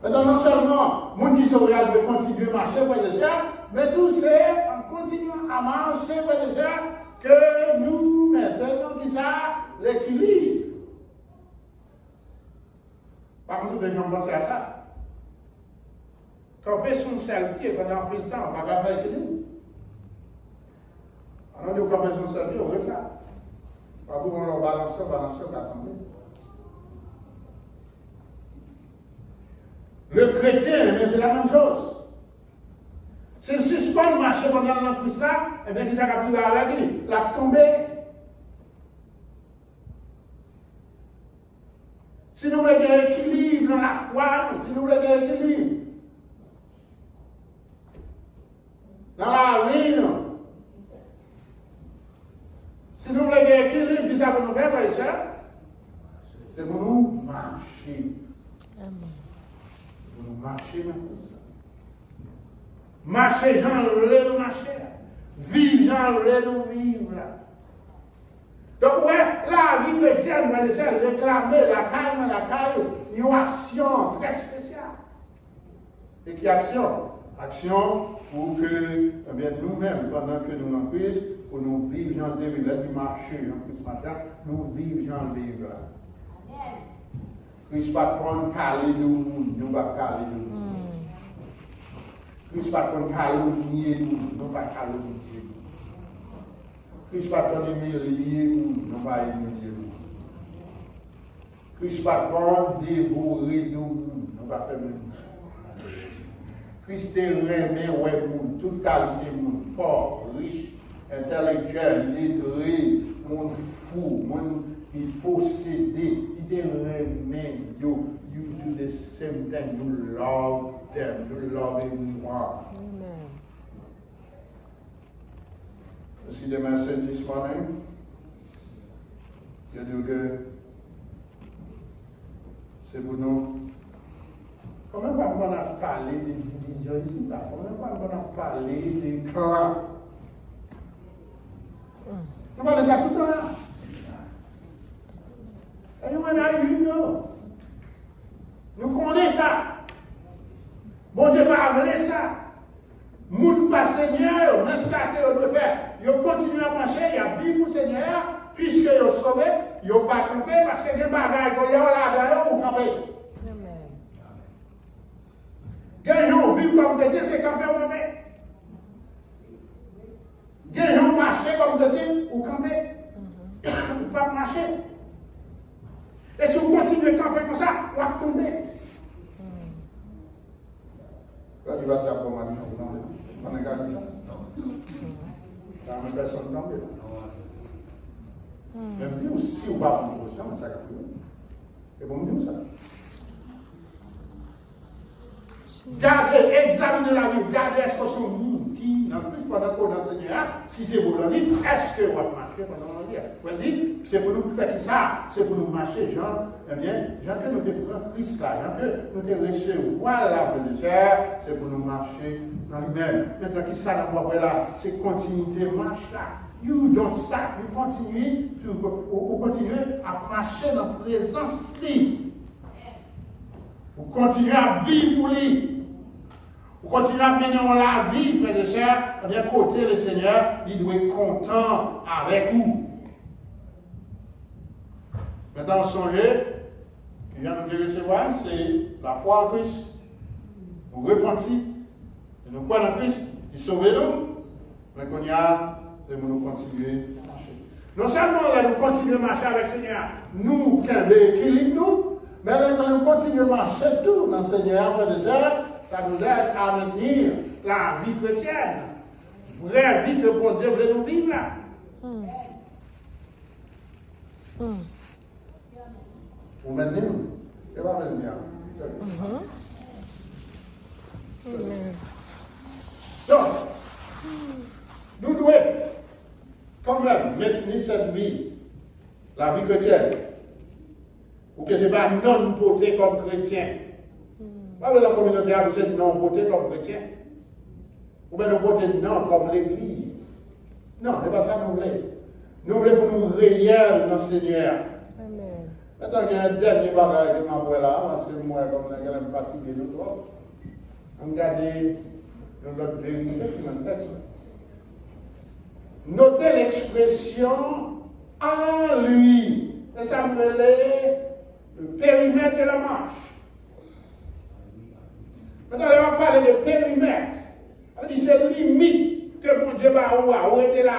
S1: Maintenant, non seulement, le monde qui sauve doit continuer à marcher, mais tout c'est en continuant à marcher, que nous mettons qui ça l'équilibre. Par contre, vous devez penser à ça. camper son seul pied pendant un peu de temps, on va faire équilibre. Alors, nous camper son seul pied, on reste là. Pas pour on balance, on va tomber. Le chrétien, mais c'est la même chose. S'il suspend le marché pendant le Christ là, eh bien, qu'il a pris avec lui, la tombée. Si nous voulons un équilibre dans la foi, si nous voulons un équilibre dans la vie, si nous voulons un équilibre, qui ça va nous faire, frère et sœur? C'est pour nous marcher. Amen. Pour nous marcher dans tout ça. Marcher, Jean, le marcher. Vivre, Jean, le vivre. Donc, ouais, la vie chrétienne, frère et sœur, réclamer la caille, une action très spéciale. Et qui action? Action pour que, eh bien, nous-mêmes, pendant que nous en Christ, pour nous vivre dans le vivre, du marché, en plus matin, nous vivons dans le vivre. Christ pas prendre parler de nous, nous pas parler de nous. Christ pas prendre calomnier nous, nous pas calomnier nous. Christ pas prendre humilier nous, nous pas humilier nous. Christ pas prendre dévorer nous, nous pas faire nous. Christ est remet, ouais, pour toute qualité, mon pauvre, riche, intellectuel, lettré, mon fou, mon possédé, il te remet, you do the same thing, you love them, you love everyone. Amen. See the message this morning? Je dis que c'est pour nous. Comment on a parlé de division ici? Comment on a parlé de clans? On parle de ça tout le temps. Anyone you know? Nous connaissons ça. Bon Dieu va appeler ça. Moun pas Seigneur, mais ça que vous devez faire. Vous continuez à marcher, il y a Bible pour Seigneur, puisque vous sauvez, vous ne pas camper parce que des bagages que vous avez là-dedans, vous campez. Gagnons, vivre comme chrétien, c'est camper ou camper. Gagnons, marcher comme chrétien ou camper. Ou pas marcher. Et si vous continuez à camper comme ça, vous allez tomber. Quand tu vas faire pour ma mission, vous n'en avez pas de mission. Dans une personne tombée. Même dire si vous ne pas prendre conscience, ça va plus. Et bon, nous ça. Gardez, examinez la vie, gardez est-ce que son monde qui, en plus, pendant qu'on enseigne, si c'est pour le dire, est-ce que vous va marcher pendant le dire? Vous dites, c'est pour nous faire ça, c'est pour nous marcher, Jean, eh bien, Jean que nous te prenons Christ là, Jean que nous te recevoir la bénédiction, c'est pour nous marcher dans lui-même. Maintenant, qui ça, la moi, là, c'est continuer marche là. You don't stop, you continue, vous continuez à marcher dans la présence de lui. Vous continuez à vivre pour lui. Vous continuez à mener la vie, frères et sœurs, d'un côté, le Seigneur, il doit être content avec vous. Maintenant, songez, qui vient nous recevoir, c'est la foi en Christ. Vous repentez, et nous croyons en Christ, il sauve nous, mais qu'on y a, et nous continuer à marcher. Non seulement là, nous continuons à marcher avec le Seigneur, nous, qui avons équilibre, nous, mais là, nous continuons à marcher tout dans le Seigneur, frères et sœurs. Ça nous aide à maintenir la vie chrétienne. Vraie vie que bon Dieu veut nous vivre là. Vous maintenez nous? Et va venir. Donc, nous devons quand même maintenir cette vie, la vie chrétienne, pour que ce n'est pas non-beauté comme chrétien. Pas de la communauté à vous non voter comme chrétien. Ou bien nous voter non comme l'église. Non, ce n'est pas ça que nous voulons. Nous voulons pour nous réels dans le Seigneur. Amen. Maintenant, il y a un dernier bagage que je vais là, parce que moi, comme je suis fatigué de toi, on regarde notre vérité qui m'intéresse. Notez l'expression en lui. Et ça me fait le périmètre de la marche. Maintenant, on va parler de périmètre. On dit c'est limite que mon Dieu va où était là.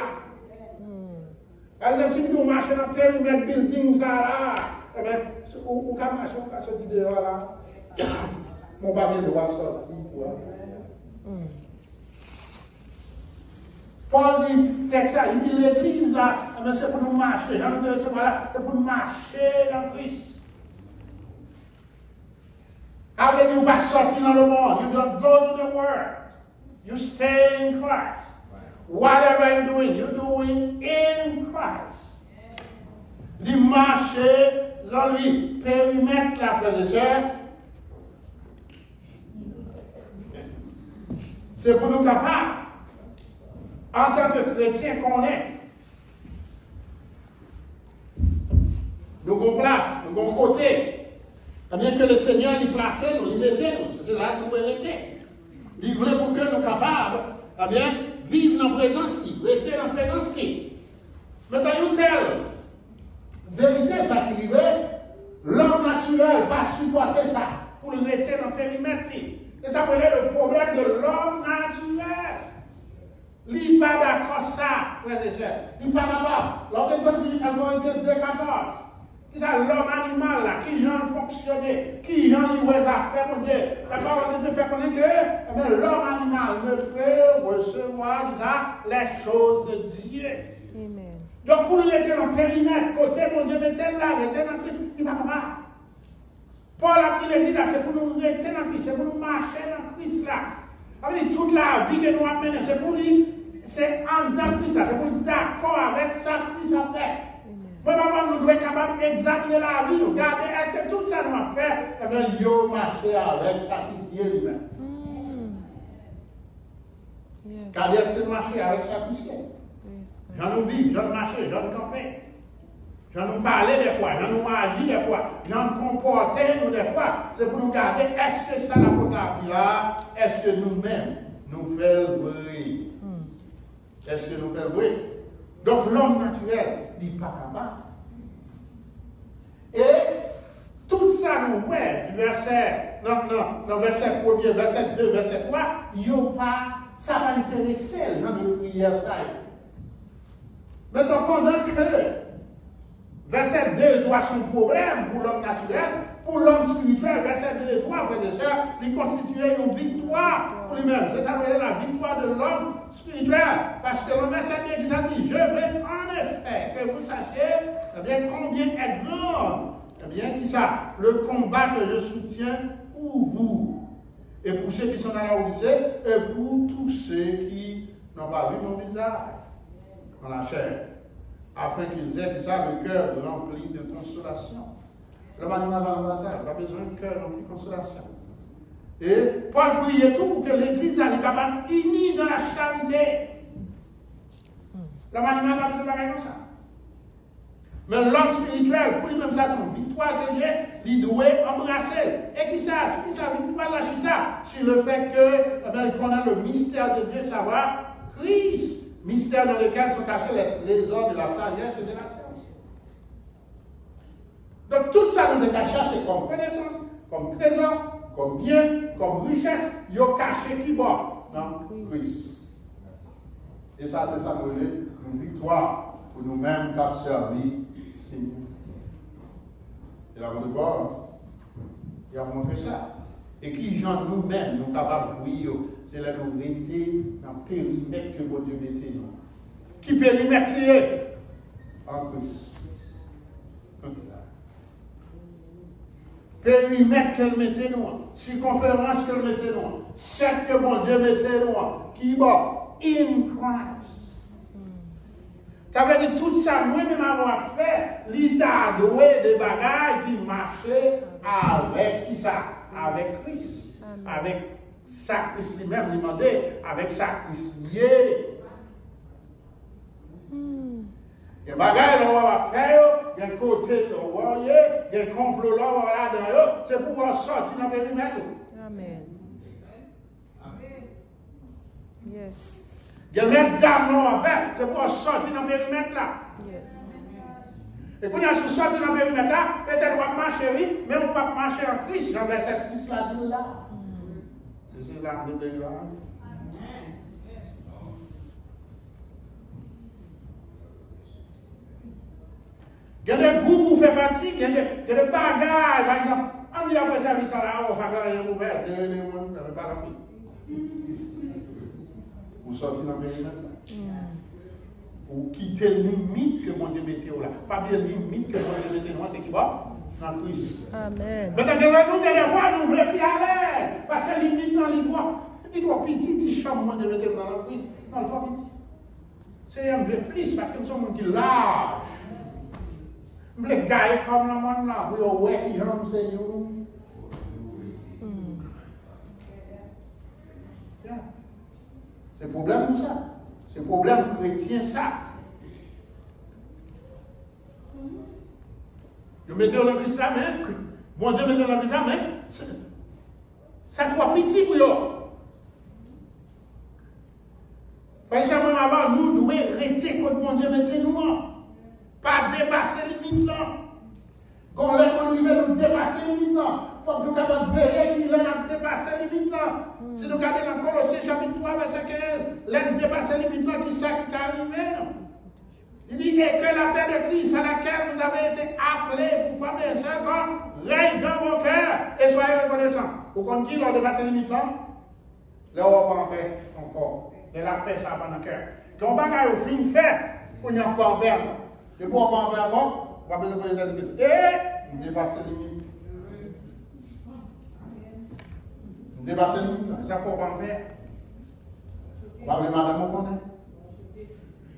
S1: Par exemple, si nous marchons dans le périmètre building, ça là, eh bien, ou quand marcher, on va sortir dehors là. Mon babi doit sortir. Paul dit, texte ça, il dit l'église là, c'est pour nous marcher. C'est pour nous marcher dans Christ. Avec nous, pas sortir dans le monde. You don't go to the world. You stay in Christ. Whatever you're doing in Christ. Du marcher dans lui, périmètre la frère et sœur. C'est pour nous capables, en tant que chrétiens qu'on est, nous avons place, nous avons côté. Bien que le Seigneur l'y plaçait, nous l'y mettait, c'est là que nous héritons. Il voulait pour que nous soyons capables, bien, vivre dans la présence, rester dans la présence. Maintenant, une telle vérité, ça qui arrivait, l'homme naturel va supporter ça pour le rester dans le périmètre. Et ça s'appelait le problème de l'homme naturel. Il n'est pas d'accord ça, frères et sœurs. Il n'est pas d'accord. L'ordre dit à Corinthiens 2,14. C'est l'homme animal là, qui vient fonctionner, qui vient y affaires, mon Dieu. La parole de Dieu fait connaître que l'homme animal ne peut recevoir les choses de Dieu. Amen. Donc pour lui être dans le périmètre, côté mon Dieu, mettez là, mettez dans Christ, il va pas. Paul a dit l'église là, c'est pour nous rester dans Christ, c'est pour nous marcher dans Christ là. Avec toute la vie que nous avons menée, c'est pour lui, c'est en dans Christ là, c'est pour lui d'accord avec ça, Christ a fait. Maman, nous devons être capables d'examiner la vie, nous regarder, est-ce que tout ça nous a fait, eh bien, yo marcher avec sacrifier lui-même. Car est-ce que nous marchons avec sacrifier? J'en nous vivre, j'en marcher, j'en camper. J'en nous parler des fois, j'en nous agir des fois, j'en nous comporter nous des fois. C'est pour nous garder, est-ce que ça la porte là, est-ce que nous-mêmes nous faisons briller? Est-ce que nous faisons briller? Donc l'homme naturel n'est pas capable. Et tout ça nous voit, verset 1er, verset 2, verset 3, ça va intéresser dans nos prières. Maintenant, pendant que verset 2 et 3 sont problème pour l'homme naturel, pour l'homme spirituel, verset 2 et 3, frères et sœurs, il constituait une victoire pour lui-même. C'est ça la victoire de l'homme spirituel. Parce que le verset 2 qui dit, je veux en effet que vous sachiez eh bien, combien est grand, eh bien, qui ça, le combat que je soutiens pour vous, et pour ceux qui sont dans la Odyssée, et pour tous ceux qui n'ont pas vu mon visage dans la chair, afin qu'ils aient ça, le cœur rempli de consolation. L'homme animal va dans ça, il a besoin de cœur rempli de consolation. Et Paul priait tout pour que l'Église soit capable unie dans la charité. L'homme animal n'a besoin de faire comme ça. Mais l'homme spirituel, pour lui-même, ça, son victoire de Dieu, il doit embrasser. Et qui ça? Qui ça, victoire de la chita? Sur le fait que, qu'on a le mystère de Dieu, savoir Christ, mystère dans lequel sont cachés les trésors de la sagesse et de la science. Donc tout ça nous est caché comme connaissance, comme trésor, comme bien, comme richesse, il y a caché qui va dans Christ. Et ça, c'est ça nous donne une victoire pour nous-mêmes qui avons servi. Et la bonne Paul, il a montré ça. Et qui, genre, nous-mêmes, nous sommes capables de jouir, c'est là nous mettons dans le périmètre que mon Dieu mettait nous. Qui périmètre lié en Christ. Périmètre qu'elle mettait nous, circonférence qu'elle mettait nous, cercle que mon Dieu mettait nous, qui va in Christ. Ça veut dire tout ça, moi-même avoir fait, l'État doué des bagages qui marchaient avec qui ça? Avec Christ. Avec sa Christ lui-même, il demandait, avec sa Christ lié. Il y a des bagages qu'on va faire, il y a un côté qu'on va voir, il y a un complot là-dedans, c'est pour pouvoir sortir dans le périmètre.
S2: Amen. Yes.
S1: Il y a même dame là, c'est pour sortir dans le périmètre là.
S2: Yes.
S1: Et quand on est sorti dans le périmètre là, peut-être on va marcher, oui, mais on ne peut pas marcher en Christ, dans verset 6 là, dit là. C'est l'âme de délivrance. Il y a des groupes où fait partie, il y a des bagages, par exemple. On dit après service à la on va gagner ouvert, c'est les gens qui n'avaient pas la vie. Vous sortez dans le pays. Ou quitter les limites que mon Dieu mettait là. Pas bien limite que mon Dieu mettait là, c'est qui va dans Christ. Amen. Mais nous, des fois, nous voulons plus à l'aise. Parce que les limites dans l'histoire, il doit petit, il chambre mon Dieu mettait dans la Christ. Non, il doit petit. C'est un vrai plus, parce que nous sommes qui large. Nous voulons gagner comme le monde là. Oui, ouais, qui j'aime, c'est nous. C'est le problème pour ça. C'est le problème chrétien, ça. Vous mettez dans le Christ là, mais, bon Dieu mettez dans le Christ là, mais, c'est trop petit pour eux. Par exemple, avant, nous devons arrêter quand bon Dieu mettez nous. Pas dépasser les limites là. Quand on arrive à nous dépasser les limites là, il faut que nous capables de veiller qu'il a dépassé les limites là. Si nous regardons dans Colossiens chapitre 3, verset 15, l'un dépassé les limites là, qui c'est qui est arrivé? Il dit que la paix de Christ à laquelle vous avez été appelés pour former un seul corps règne dans vos cœurs et soyez reconnaissants. Vous comprenez qui l'a dépassé les limites là? Le haut en paix encore. Et la paix ça va dans le cœur. Quand on va au fin fait, on n'y a pas en paix. Et pour avoir en paix, on va besoin de poser des questions. Et on dépasse les limites. On dépasse les limites. Ça faut pas en paix. On va appeler madame au connaît.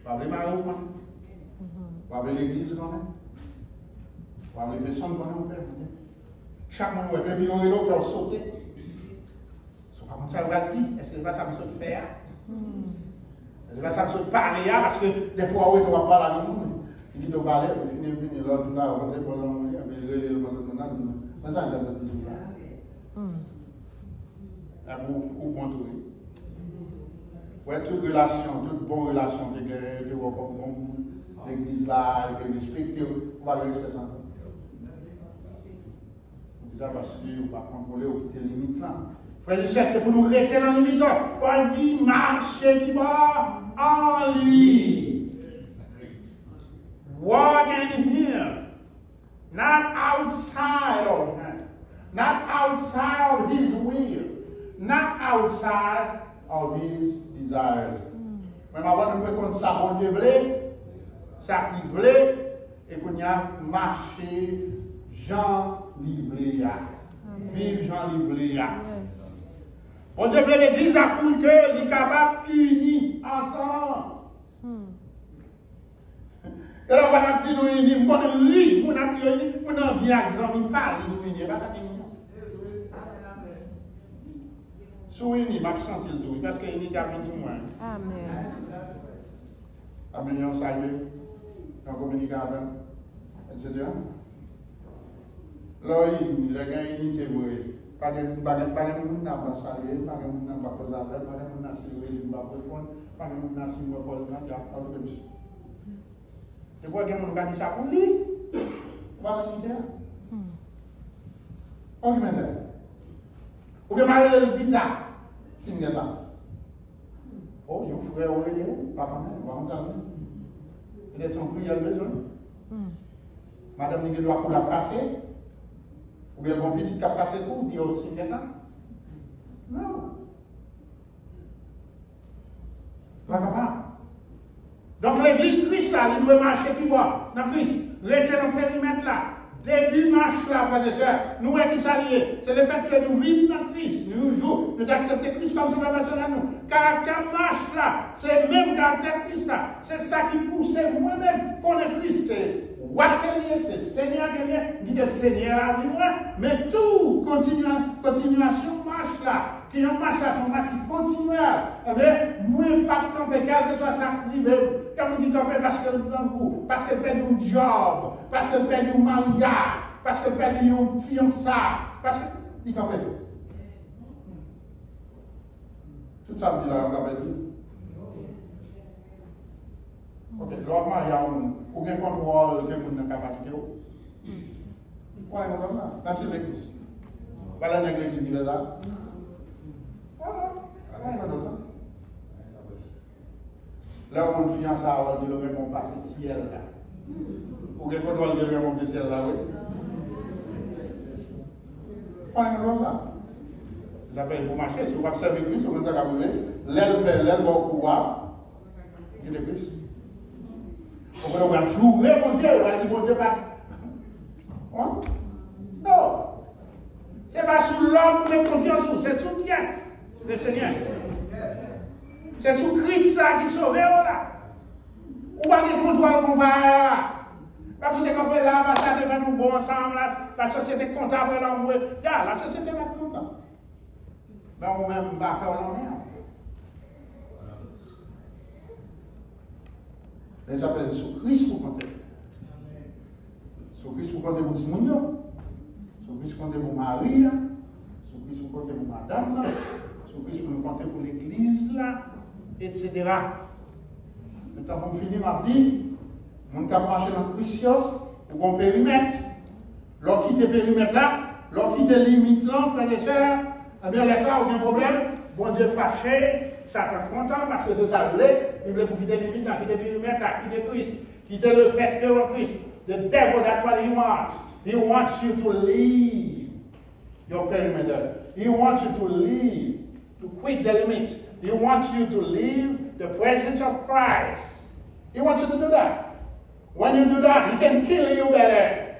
S1: On va appeler Marie au connaît. On va appeler l'église au connaît. On va appeler les personnes au connaît. Chaque monde, ouais, puis on est là qui a sauté. Par contre, ça va le dire. Est-ce que c'est pas ça que je vais faire? Est-ce que c'est pas ça que je vais parler? Parce que des fois, oui, tu vas parler à nous. Il dit de parler, puis finir, l'autre, tu vas rentrer pour l'homme, mais il relève le monde de l'homme. Mais ça, il y a des choses là. Ou contrôler. Ouais, toute relation, toute bonne relation, tu vois comme bon, l'église là, tu respectes, on va respecter ça. Ça parce qu'on va contrôler ou quitter les limites là. Frère et sœurs, c'est pour nous rester dans les limites là. Paul dit, marchez qui va en lui. Walk in him. Not outside of him. Not outside of his will. Not outside of his desires. Mais maintenant, nous pouvons savoir Dieu voulait, ça qui voulait, et qu'on y a marché Jean livré. Vive Jean livré. On devait l'église pour que les capables unis ensemble. Et là, on va dire nous unis, on a ri, on a unis, on a bien exemple, on parle de nous unis, pas ça qui est mignon. Si vous unis, je sens le tout, parce que unis qui a bien tout le monde. Amen. Amen, on salue, on communique avec, etc. Là, les gars, unité, oui. Pas de monde n'a pas salué, pas de monde n'a pas posé avec, pas de monde n'a salué, pas de répondre, pas de monde n'a signé pour le temps, il y a pas de chose. Et pourquoi que mon gars dit ça pour lui? Voilà l'idée. On lui met ça. Ou bien mal le pita, si n'est pas. Oh, il y a un frère Aurélien, papa, on va entendre. Il est son prix, il a besoin. Madame Nigel doit pour la passer. Ou bien mon petit qui a passé tout, il y a aussi maintenant. Non. Pas capable. Donc l'église Christ là, il doit marcher qui voit dans Christ. Rester dans le périmètre là. Début marche là, frères et sœurs. Nous qui s'allier. C'est le fait que nous vivons dans Christ. Nous jouons, nous acceptons Christ comme sauveur personnel nous. Caractère marche là. C'est le même caractère Christ là. C'est ça qui pousse moi-même qu'on est Christ. C'est c'est Seigneur qui est, dit que Seigneur a dit moi, mais tout continuation marche là, qui est une marche là, c'est une marche qui continue. Eh bien, moi, pas camper, quel que soit ça privé, comme on dit camper parce qu'elle prend coup, parce qu'elle perd un job, parce qu'elle perd un mariage, parce qu'elle perd un fiançailles, parce que. Il camper. Tout ça me dit là, on va dire. Ok, normalement, il y a aucun contrôle que vous n'avez pas capacité. Oui, on va là. Dans l'église. Voilà l'église qui est là. Là où on fiance à on dit on passe le ciel là. Ou que contrôle de le ciel là, oui. Pas un ça. Ça fait pour marcher, si vous observez Christ, vous avez capable l'aile fait l'aile au couloir, il est Christ. On va jouer mon Dieu, on va dire mon Dieu pas. Non. C'est pas sous l'homme de confiance, c'est sous qui est le Seigneur. C'est sous Christ ça qui sauve là. Ou pas de contrôle combat. La société comme là, ça devait nous bon ensemble, la société comptable là, la société va être contente. Mais on même pas faire la merde. Mais ça s'appelle sous Christ pour compter. Sous Christ pour compter pour Timounio. Sous Christ pour compter pour Marie. Sous Christ pour compter pour Madame. Sous Christ pour compter pour l'Église là, etc. Maintenant, on finit, m'a dit, on peut marcher dans Christ, ou on périmètre. L'on quitte le périmètre là, l'on quitte les limites là, frères et sœurs, eh bien, laisse ça, aucun problème. Bon Dieu fâché, Satan content parce que c'est ça, il veut quitter les limites là, quitter le périmètre là, quitter Christ, quitter le fait que en Christ. The devil, that's what he wants. He wants you to leave your perimeter. He wants you to leave, to quit the limits. He wants you to leave the presence of Christ. He wants you to do that. When you do that, he can kill you better.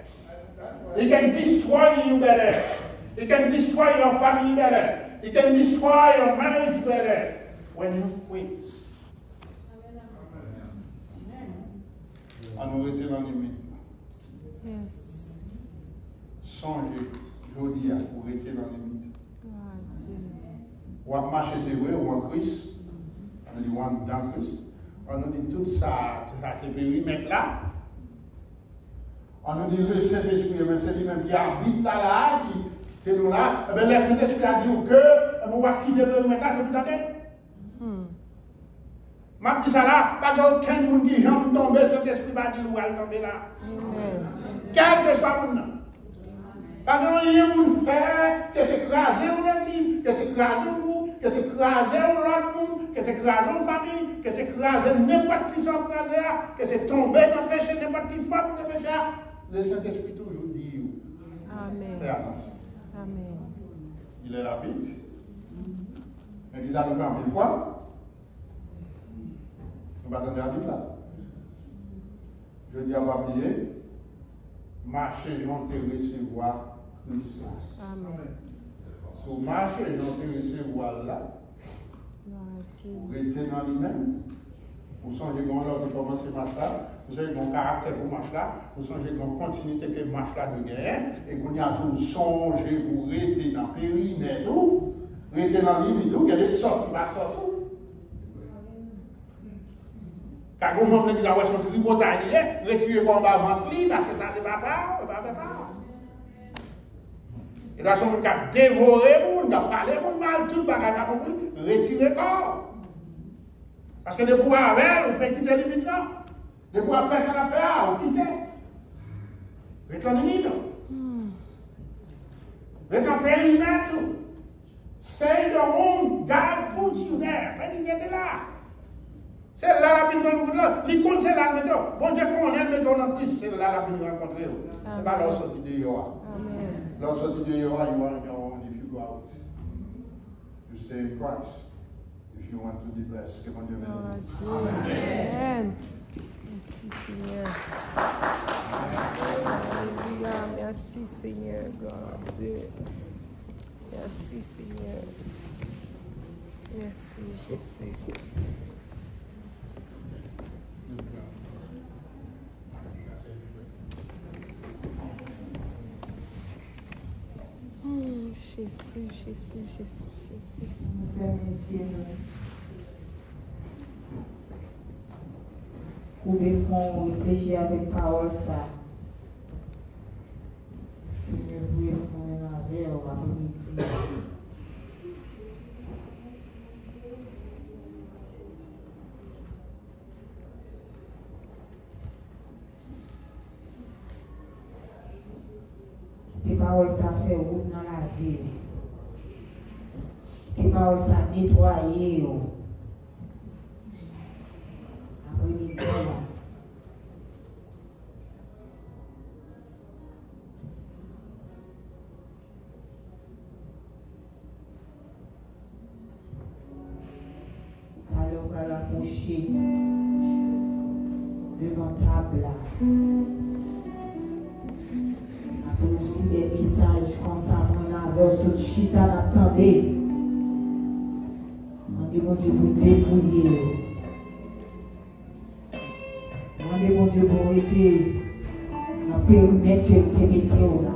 S1: He can destroy you better. He can destroy your family better. He can destroy your marriage better when you quit. On nous était dans les limites.
S2: Yes.
S1: Songez, je dis, pour rester dans les limites. Ou à marcher, c'est vrai, ou en Christ. On dit, ou dans Christ. On nous dit tout ça, ces périmètres-là. On nous dit le Saint-Esprit, mais c'est lui-même qui habite là, qui c'est nous là. Eh bien, le Saint-Esprit a dit que, on va quitter le périmètre-là, c'est tout à fait. Je dis ça là, pas aucun monde qui jambe tomber, cet esprit va dire où elle tomber là. Quel que soit le monde. Pas rien pour faire que c'est écraser une église, que c'est écraser un groupe, que c'est écraser l'autre monde, que c'est écraser une famille, que c'est écraser n'importe qui sont écrasés, que c'est tomber dans le péché, n'importe qui femme dans le péché. Le Saint-Esprit toujours dit.
S2: Amen.
S1: Fais attention.
S2: Amen.
S1: Il est l'arbitre. Mais il a nous fait en mille fois. Nous ne attendons pas là. Je dis à papier, marcher, on te recevoir Christ.
S2: Amen.
S1: Sur marcher, on te recevoir là. Pour rester dans lui-même. Pour changer mon ordre de commencer marche là. Pour changer mon caractère pour marche là. Pour changer mon continuité que marche là de guerre. Et qu'on y a tout songer pour rester dans le périmètre. Rester dans le limite. Il y a des sortes qui vont sortir. Car comme on dit, son tripotage, retirer comme avant pli, parce que ça ne va pas, ça ne va pas. Et là, son monde qui a dévoré le monde, qui a parlé le monde mal, tout le monde, retirer le corps. Parce que de pouvoir avec, on peut quitter les limites là. De pouvoir faire ça l'affaire, on quitte. Reste en limite. Reste en périmètre. Stay in the home, God puts you there. Pas dit que là. C'est là la vie de nous. C'est là le méthode. Bon Dieu, qu'on est le méthode en Christ, c'est là la vie de rencontrer. C'est pas leur sortie de Yoa. Leur sortie de Yoa, you are on your own if you go out. You stay in Christ. If you want to be blessed. Que mon Dieu bénisse.
S2: Amen. Merci Seigneur. Alléluia. Merci Seigneur. Gloire à Dieu. Merci Seigneur. Merci Jésus. Jésus.
S3: Vous pouvez réfléchir avec parole ça. Seigneur, vous êtes mon avec après-midi. Tes paroles ça fait route dans la ville. Tes paroles parole, ça nettoyer. Après-midi, là. Alors, on va l'approcher devant table là. Après aussi des messages concernant la version chita l'attendez. On demande Dieu pour dépouiller. On demande Dieu pour mettre dans le périmètre que vous mettez là.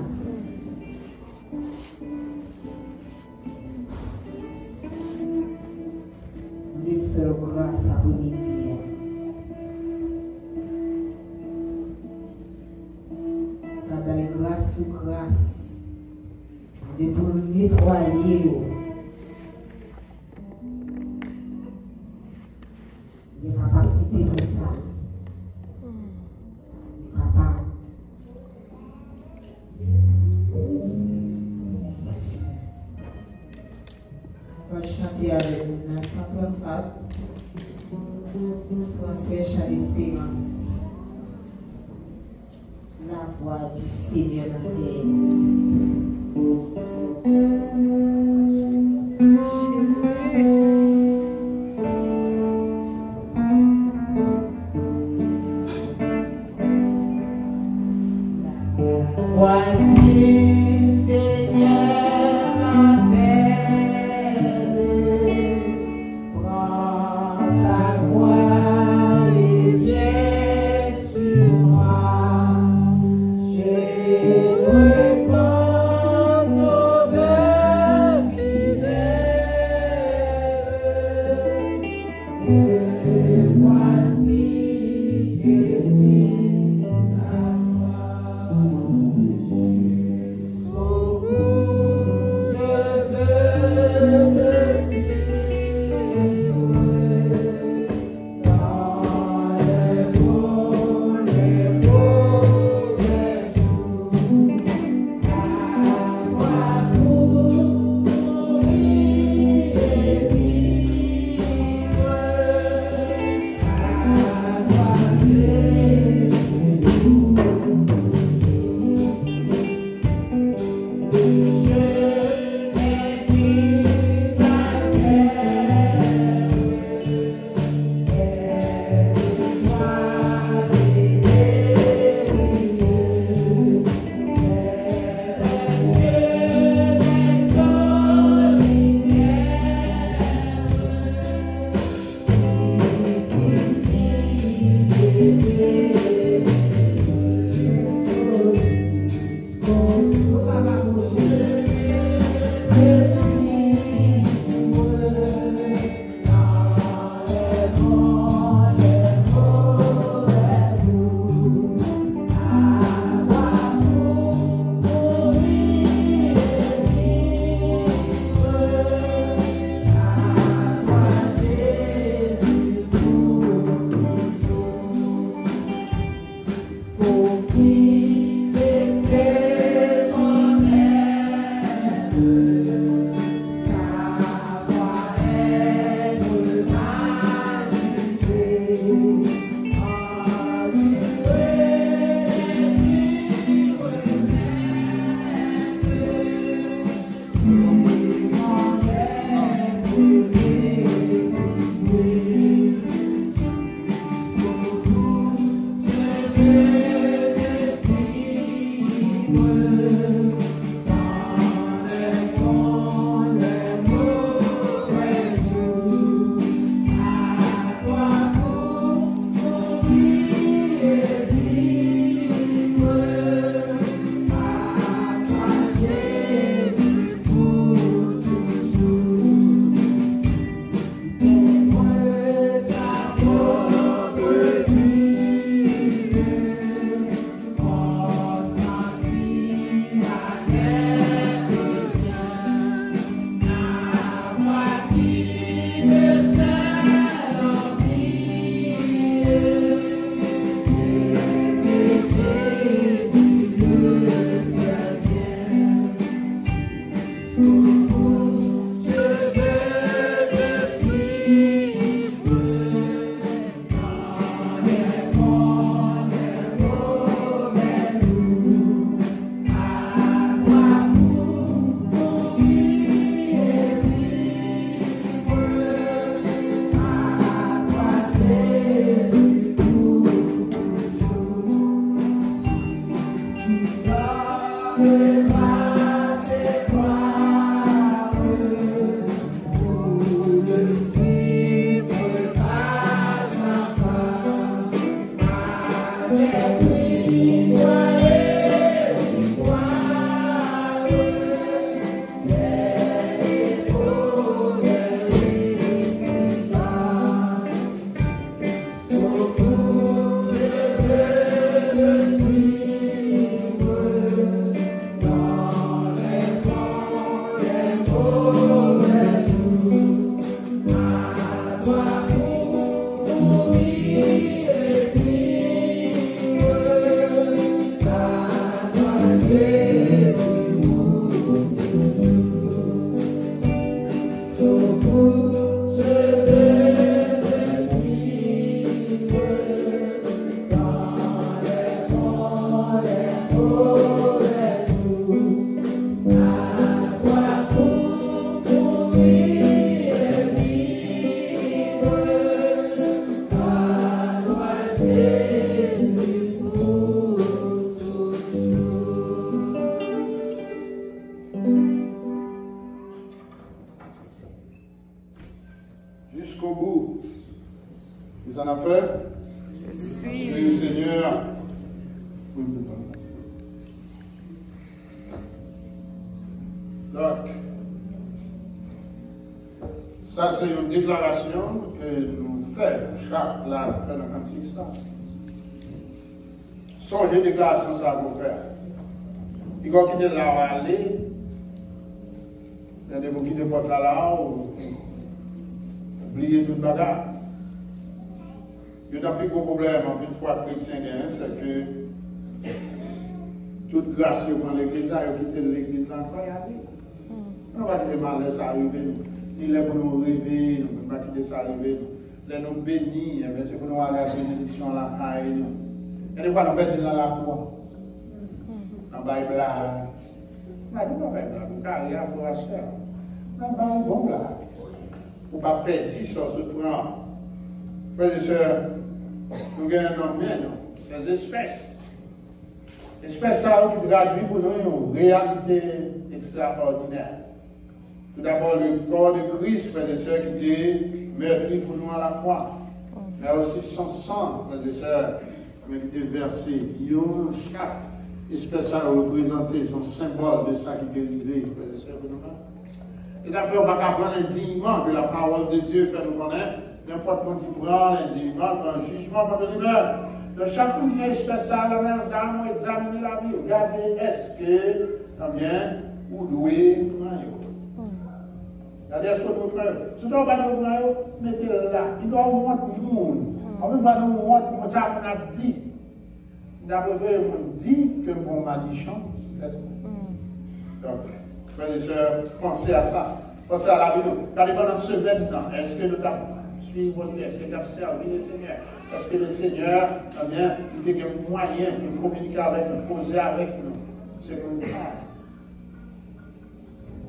S3: Faire grâce à vous-midi. Travail grâce sur grâce. De pour nettoyer. Des capacités pour ça. Capable. On va chanter avec nous dans 134. Français Chant d'Espérance. La voix du Seigneur m'appelle. La voix du Seigneur m'appelle. Prends ta croix et viens sur moi. Je repose au
S1: Qu'est-ce qu'on a fait?
S2: Je
S1: Suis
S2: suis.
S1: le Seigneur. Donc, ça c'est une déclaration que nous faisons chaque là, nous faisons dans cantique ça. Songez déclaration ça pour faire. Il faut quitter là où aller. Il y a des gens qui ne portent là ou oublier toute bagarre. Il y a un plus gros problème en une fois chrétien, c'est que toute grâce que prend l'église, il a quitté l'église là, il y a aller. On ne va pas quitter mal, ça arrive. Il est pour nous rêver, nous ne pouvons pas quitter ça arriver. Les nous bénir, c'est pour nous aller à la bénédiction à la caille. Et des fois, nous perdons dans la croix. Dans la Bible, là. Nous ne pouvons pas perdre la croix, il y a un frère. Dans la Bible, bon là. Pour ne pas perdre sur ce plan. Frères et sœurs, nous avons des espèces. Espèces qui traduisent pour nous une réalité extraordinaire. Tout d'abord, le corps de Christ, frères et sœurs, qui était meurtri pour nous à la croix. Mais aussi son sang, frères et sœurs, qui était versé. Chaque espèce a représenté son symbole de ça qui est dérivé, frères et sœurs, pour nous. Les affaires, on ne va pas prendre indignement que la parole de Dieu fait nous connaître. N'importe qui prend l'indignement, prend un jugement contre lui-même. Donc, chacune des espèces a la même dame, examiner la vie. Regardez, est-ce que, bien, vous devez prendre. Regardez, est-ce que vous prenez. Si vous ne pas nous prendre, mettez-le là. Il doit vous montrer le monde. On ne peut pas nous montrer, ça qu'on a dit. D'abord, on dit que mon mari chante. Donc, frères et sœurs, pensez à ça. Pensez à la vie. Regardez pendant ce semaine, est-ce que nous avons suivi votre vie? Est-ce que nous avons servi le Seigneur? Est-ce que le Seigneur, eh bien, il était un moyen pour communiquer avec nous, poser avec nous? C'est pour nous.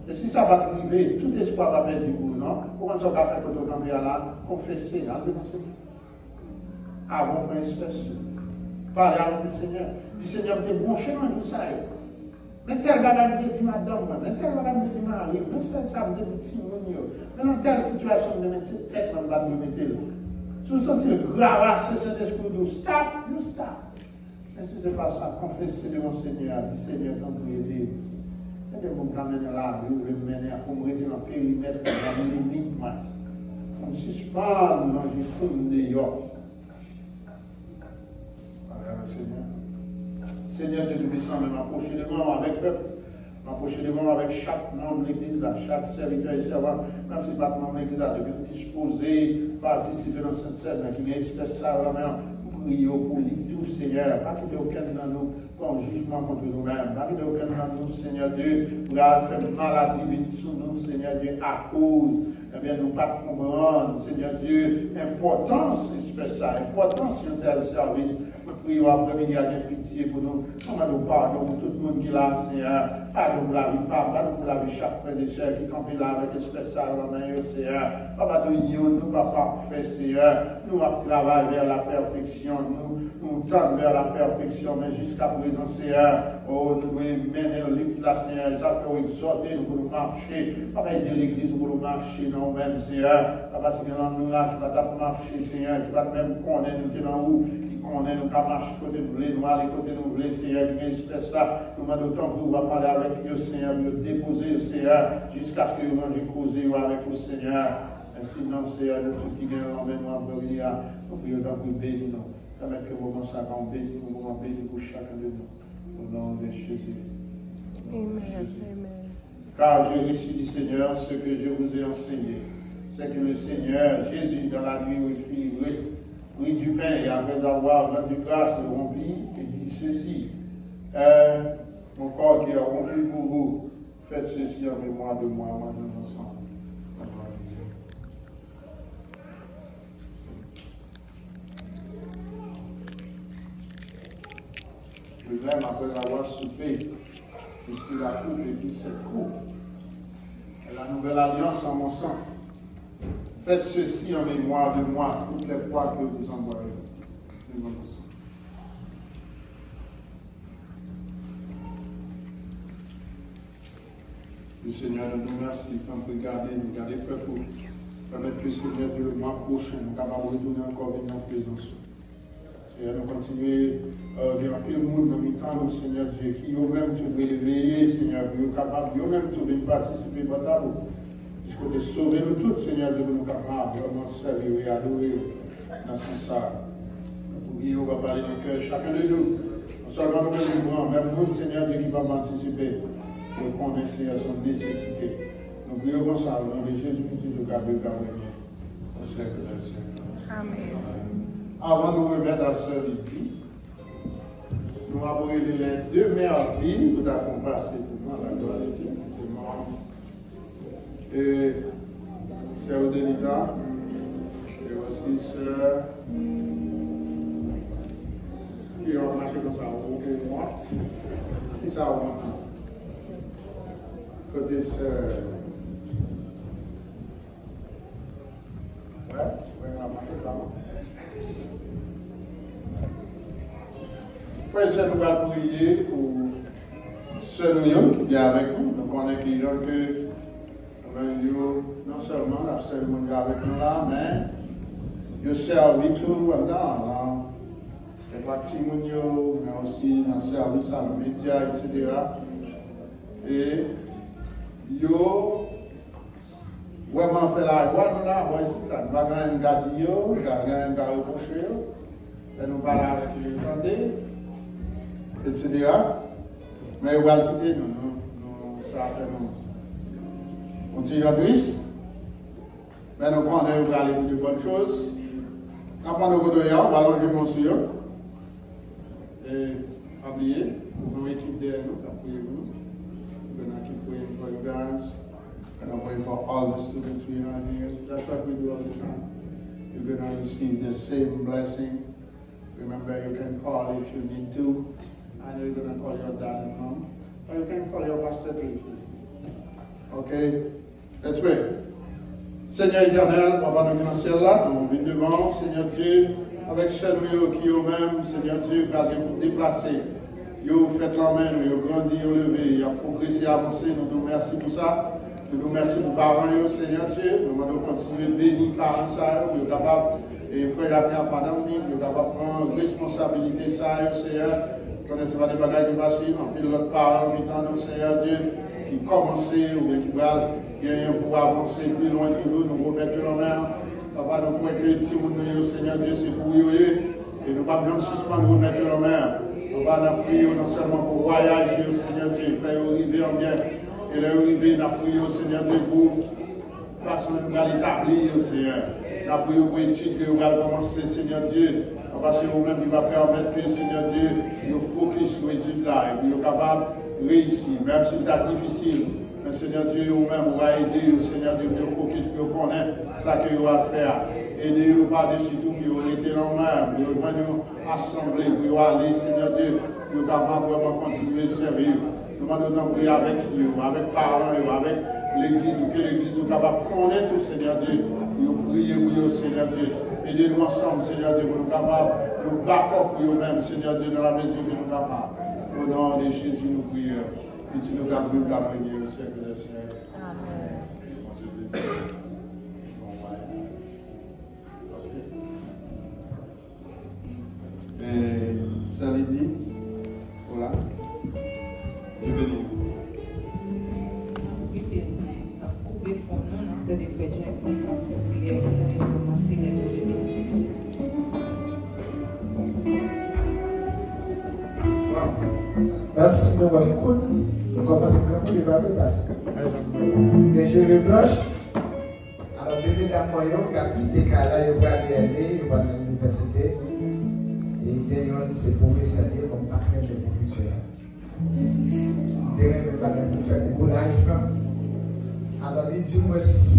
S1: Et si ça va arriver, tout espoir va perdre du goût, non? Pourquoi on ne va pas faire que nous camper là? Confesser, là, le Seigneur. Avant une espèce. Parler avec le Seigneur. Le Seigneur me dit, bon chemin pour ça. Mais tel bagage me dit madame, mais tel bagage me dit Marie, mais ça me dit Simon. Mais dans telle situation, je me mettre tête dans le bas de me mettre là. Si vous sentez le grave, c'est cet esprit de stop, you stop. Mais si ce n'est pas ça, confessez devant le Seigneur, dit Seigneur, tant que vous aidez. Et de vous amener là, vous me mener à vous rester dans le périmètre, dans les limites, on suspend dans le jusqu'au de York. Voilà le Seigneur. Seigneur Dieu Tout-Puissant, m'approcher de moi avec peuple, m'approcher de moi avec chaque membre de l'Église, chaque serviteur et servant, même si pas de membre de l'Église, de disposer, participer dans cette scène, qui est une espèce de prier pour lui, tout Seigneur, pas qu'il y ait aucun dans nous comme jugement contre nous-mêmes, pas qu'il y ait aucun dans nous, Seigneur Dieu, pour faire maladie sur nous, Seigneur Dieu, à cause, eh bien, nous pas comprendre, Seigneur Dieu, importance, espèce ça, importance sur tel service. Nous prions après-midi à pitié pour nous. Nous pardon pour tout le monde qui est là, Seigneur. Pardon pour la vie, pardon pour la vie chaque frère et sœur qui campe là avec espèce de la main, Seigneur. Papa, nous pas parfait, Seigneur. Nous travaillons vers la perfection. Nous tendons vers la perfection, mais jusqu'à présent, Seigneur, oh, nous devons mener le livre là, Seigneur. Ça fait exhorter, nous voulons marcher. Papa, aider l'église, nous voulons marcher nous-mêmes, Seigneur. Papa, c'est bien nous là qui va marcher, Seigneur, qui va même connaître nous tenons où. On est nous marcher côté de nous, nous aller côté de nous, Seigneur, une espèce là, nous demandons autant que vous va parler avec le Seigneur, nous déposer le Seigneur, jusqu'à ce que vous mangez causer avec le Seigneur. Ainsi, non, Seigneur, nous tous qui gagnons l'emmènement en gloria, nous prions dans vous bénir, nous. Permettez que vous commencez à bénir, nous vous bénir pour chacun de nous. Au nom de Jésus.
S2: Amen. Amen.
S1: Car je reçus du Seigneur ce que je vous ai enseigné. C'est que le Seigneur, Jésus, dans la nuit où il fit prit du pain et après avoir rendu grâce, le rompit et dit ceci, mon corps qui est rompu pour vous, faites ceci en mémoire de moi, mangeons ensemble. Le même après avoir soupé, il prit la coupe et dit cette coupe est la nouvelle alliance en mon sang. Faites ceci en mémoire de moi toutes les fois que vous en boirez. Le Seigneur nous remercie, tant que nous garder peuple. permettre que Seigneur Dieu, le mois prochain, nous capables de retourner encore venir en présence. Seigneur, nous continuer à dire un monde dans le temps, Seigneur Dieu, qui eux-mêmes te réveiller, Seigneur, qui sont capables, eux-mêmes de venir participer à ta route. Puisque de sauver nous tous, Seigneur Dieu, nous capables vraiment servir et adorer dans ce sens. Nous va parler dans le cœur, chacun de nous. Nous sommes dans le grand, même nous, Seigneur Dieu, qui va participer. Nous connaissons son nécessité. Nous prions comme ça, au nom de Jésus-Christ, le garde de Gabriel. Au siècle des siècles.
S2: Amen.
S1: Avant de nous remettre à ce Lydie, nous avons les deux meilleures villes que nous avons passées pour nous, la gloire de Dieu. C'est moi et Sœur Odenita, et aussi Sœur qui ont marché comme ça au mois. Et ça a augmenté. Côté Sœur. Ouais, on a marché là. Frère, nous allons prier pour Sœur Nouyon qui est avec nous. Donc, on est client que non seulement la cérémonie avec nous là, mais il servi tout dans les patrimoniaux, mais aussi dans le service à la média, etc. Et yo vraiment fait la joie, nous là, bon, ici, ça va gagner un gardien, un gars reproché, et nous parlons avec les gens, etc. Mais il va quitter nous, ça fait nous. Continuatrice, mais nous prenons aller pour de bonnes choses. Quand on nous retrouve, on va allonger mon suyo. Et oublier, nous équipe derrière nous, priez vous. We're going to keep praying for you guys. And I'm praying for all the students we have here. That's what we do all the time. You're going to receive the same blessing. Remember, you can call if you need to. And you're going to call your dad and mom. Or you can call your pastor too. Okay? Let's pray. Seigneur éternel, Papa nous dans le ciel là, nous venons devant, Seigneur Dieu, avec ceux qui eux-mêmes, Seigneur Dieu, gardez pour déplacer. Vous faites la main, vous grandi, vous levé, vous progressé, avancé, nous vous remercions pour ça. Nous vous remercions pour parents, Seigneur Dieu. Nous allons continuer de bénir parents, vous êtes capable, et frère Lapien, madame, vous êtes capable de prendre responsabilité, ça, Seigneur. Vous connaissez pas des bagages de facile, en plus l'autre parent, nous, Seigneur Dieu, qui commençaient ou bien qui veulent pour avancer plus loin que nous, nous remettre la main. Papa, nous pouvons que si nous, Seigneur Dieu, c'est pour eux, et nous ne pouvons pas suspendre, nous remettre la main. Papa, nous prions non seulement pour voyager, Seigneur Dieu, faire arriver en bien, et leur arriver, nous prions, Seigneur Dieu, pour façon nous allons établir, Seigneur. Nous prions pour études que nous allons commencer, Seigneur Dieu. Parce que vous-même, il va permettre que, Seigneur Dieu, nous focus sur l'étude là, et nous sommes capables de réussir, même si c'est difficile. Mais Seigneur Dieu, vous-même, vous va aider, Seigneur Dieu, nous focus, pour connaître ce que vous allez faire. Aidez-vous par-dessus tout, pour vous rester en main, pour nous assembler, pour aller, Seigneur Dieu, pour nous capables vraiment continuer à servir. Nous allons prier avec vous, avec parents, avec l'église, ou que l'église soit capable de connaître, Seigneur Dieu. Nous prions pour vous, Seigneur Dieu. Aidez-nous ensemble, Seigneur Dieu, pour nous capables de nous battre pour vous-même, Seigneur Dieu, dans la mesure que nous sommes capables. Au nom de Jésus, nous prions. Et tu nous gardes au siècle des siècles. Amen. Et ça lui dit, voilà, je vais dire.
S4: Même si nous avons écoute, nous commençons à prendre les babes passer. Les cheveux blanches, alors des dames moyennes qui ont quitté Kala, ils vont aller, ils vont à l'université. Et ils ont ces professeurs comme partenaires de professeurs. Ils vont faire du boulage. Alors ils disent, moi, si